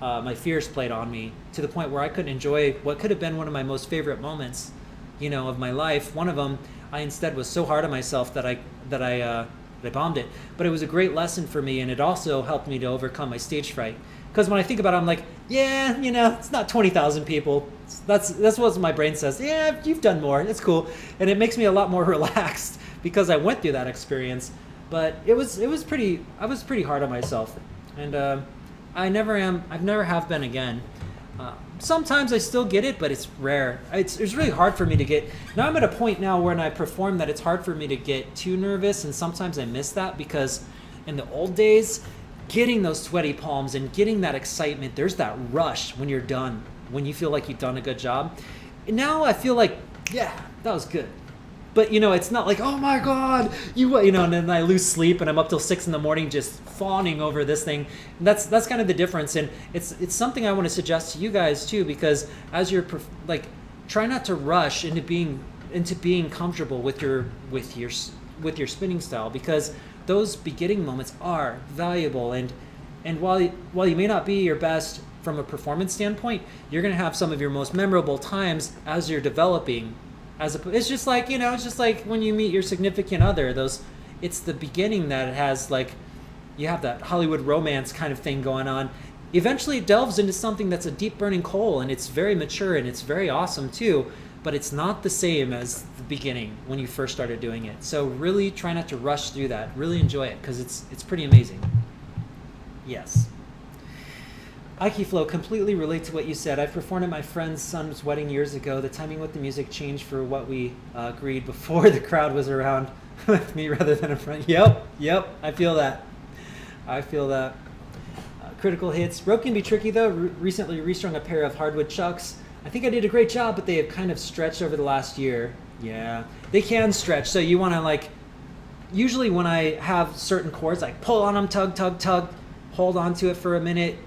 Speaker 1: my fears played on me, to the point where I couldn't enjoy what could have been one of my most favorite moments, you know, of my life. One of them, I instead was so hard on myself that I bombed it. But it was a great lesson for me, and it also helped me to overcome my stage fright. Because when I think about it, I'm like, yeah, you know, it's not 20,000 people. That's what my brain says. Yeah, you've done more. It's cool, and it makes me a lot more relaxed because I went through that experience. But I was pretty hard on myself, and I've never have been again. Sometimes I still get it, but it's rare. It's really hard for me to get. Now I'm at a point now when I perform that it's hard for me to get too nervous, and sometimes I miss that, because in the old days, getting those sweaty palms and getting that excitement, there's that rush when you're done, when you feel like you've done a good job. And now I feel like, yeah, that was good. But, you know, it's not like, oh my God, you know, and then I lose sleep and I'm up till 6 a.m. just fawning over this thing. And that's kind of the difference. And it's something I want to suggest to you guys too, because as you're like, try not to rush into being comfortable with your spinning style, because those beginning moments are valuable. And while you may not be your best from a performance standpoint, you're going to have some of your most memorable times as you're developing It's just like, it's just like when you meet your significant other. It's the beginning that it has, like, you have that Hollywood romance kind of thing going on. Eventually it delves into something that's a deep burning coal, and it's very mature and it's very awesome too, but it's not the same as the beginning when you first started doing it. So really try not to rush through that. Really enjoy it, because it's pretty amazing. Yes. Aiki Flow, completely relate to what you said. I performed at my friend's son's wedding years ago. The timing with the music changed for what we agreed before the crowd was around with me rather than in front. Yep, I feel that. Critical hits. Rope can be tricky though. Recently restrung a pair of hardwood chucks. I think I did a great job, but they have kind of stretched over the last year. Yeah, they can stretch. So you want to, like, usually when I have certain chords, like pull on them, tug, hold on to it for a minute,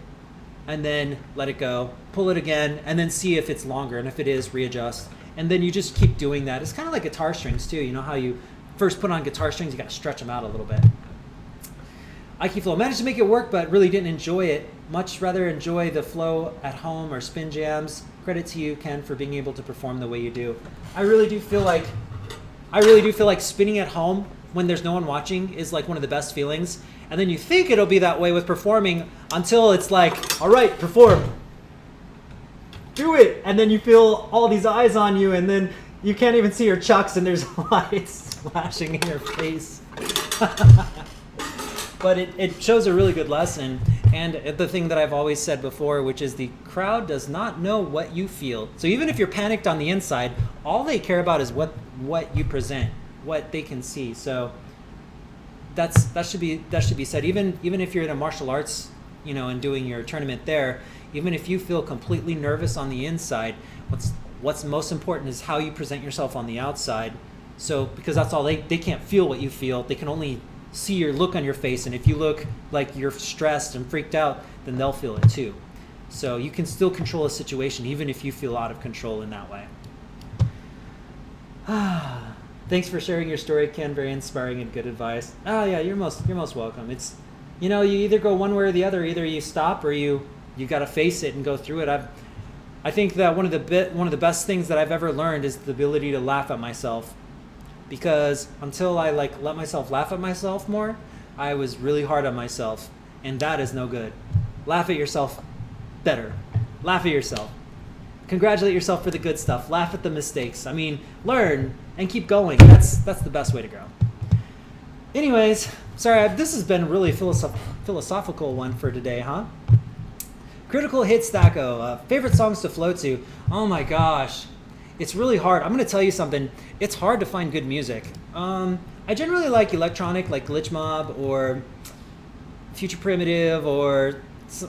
Speaker 1: and then let it go, pull it again, and then see if it's longer, and if it is, readjust. And then you just keep doing that. It's kind of like guitar strings too. You know how you first put on guitar strings, you got to stretch them out a little bit. Aiki Flow, managed to make it work, but really didn't enjoy it. Much rather enjoy the flow at home or spin jams. Credit to you, Ken, for being able to perform the way you do. I really do feel like spinning at home when there's no one watching is like one of the best feelings. And then you think it'll be that way with performing until it's like, all right, perform. Do it. And then you feel all these eyes on you, and then you can't even see your chucks, and there's lights flashing in your face. But it shows a really good lesson. And the thing that I've always said before, which is the crowd does not know what you feel. So even if you're panicked on the inside, all they care about is what you present, what they can see. So that should be said. Even if you're in a martial arts, and doing your tournament there, even if you feel completely nervous on the inside, what's most important is how you present yourself on the outside. So because that's all they can't feel what you feel. They can only see your look on your face, and if you look like you're stressed and freaked out, then they'll feel it too. So you can still control a situation even if you feel out of control in that way. Thanks for sharing your story, Ken. Very inspiring and good advice. Oh yeah, you're most welcome. It's you either go one way or the other. Either you stop or you got to face it and go through it. I think that one of the best things that I've ever learned is the ability to laugh at myself. Because until I let myself laugh at myself more, I was really hard on myself, and that is no good. Laugh at yourself better. Laugh at yourself. Congratulate yourself for the good stuff. Laugh at the mistakes. I mean, learn and keep going. That's the best way to go. Anyways, sorry, this has been a really philosophical one for today, huh? Critical Hits Thaco. Favorite songs to flow to? Oh my gosh. It's really hard. I'm going to tell you something. It's hard to find good music. I generally like electronic, like Glitch Mob or Future Primitive, or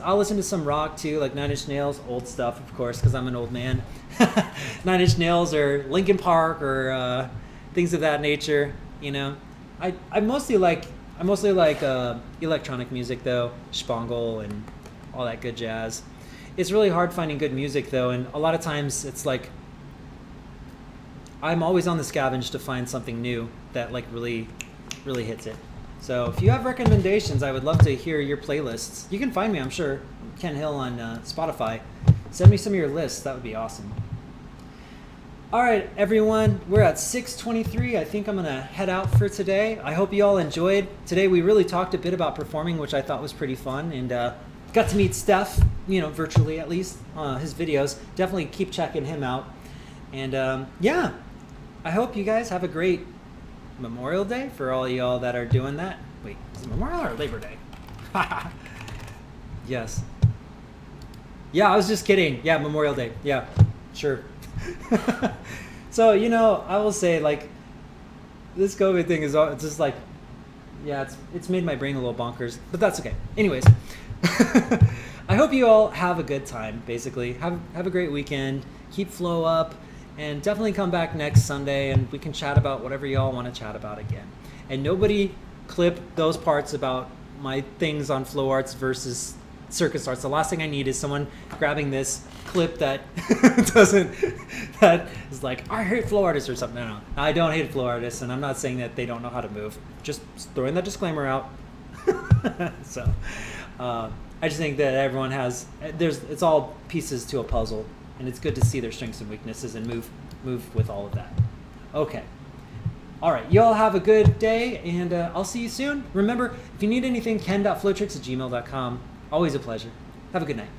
Speaker 1: I'll listen to some rock too, like Nine Inch Nails, old stuff, of course, because I'm an old man. 9 Inch Nails or Linkin Park or things of that nature. I mostly like electronic music though, Spangle and all that good jazz. It's really hard finding good music though, and a lot of times it's like I'm always on the scavenge to find something new that really hits it. So if you have recommendations, I would love to hear your playlists. You can find me, I'm sure, Ken Hill on Spotify. Send me some of your lists. That would be awesome. All right, everyone, we're at 6:23. I think I'm going to head out for today. I hope you all enjoyed. Today we really talked a bit about performing, which I thought was pretty fun, and got to meet Steph, virtually at least, his videos. Definitely keep checking him out. And yeah, I hope you guys have a great Memorial Day for all y'all that are doing that. Wait, is it Memorial or Labor Day? Yes. Yeah, I was just kidding. Yeah, Memorial Day. Yeah, sure. So, I will say, this COVID thing is just it's made my brain a little bonkers, but that's okay. Anyways, I hope you all have a good time, basically. Have a great weekend. Keep flow up. And definitely come back next Sunday and we can chat about whatever y'all want to chat about again. And nobody clip those parts about my things on flow arts versus circus arts. The last thing I need is someone grabbing this clip that that is like, I hate flow artists or something. No, I don't hate flow artists, and I'm not saying that they don't know how to move. Just throwing that disclaimer out. So I just think that everyone it's all pieces to a puzzle. And it's good to see their strengths and weaknesses and move with all of that. Okay. All right, you all have a good day, and I'll see you soon. Remember, if you need anything, ken.flowtricks@gmail.com. Always a pleasure. Have a good night.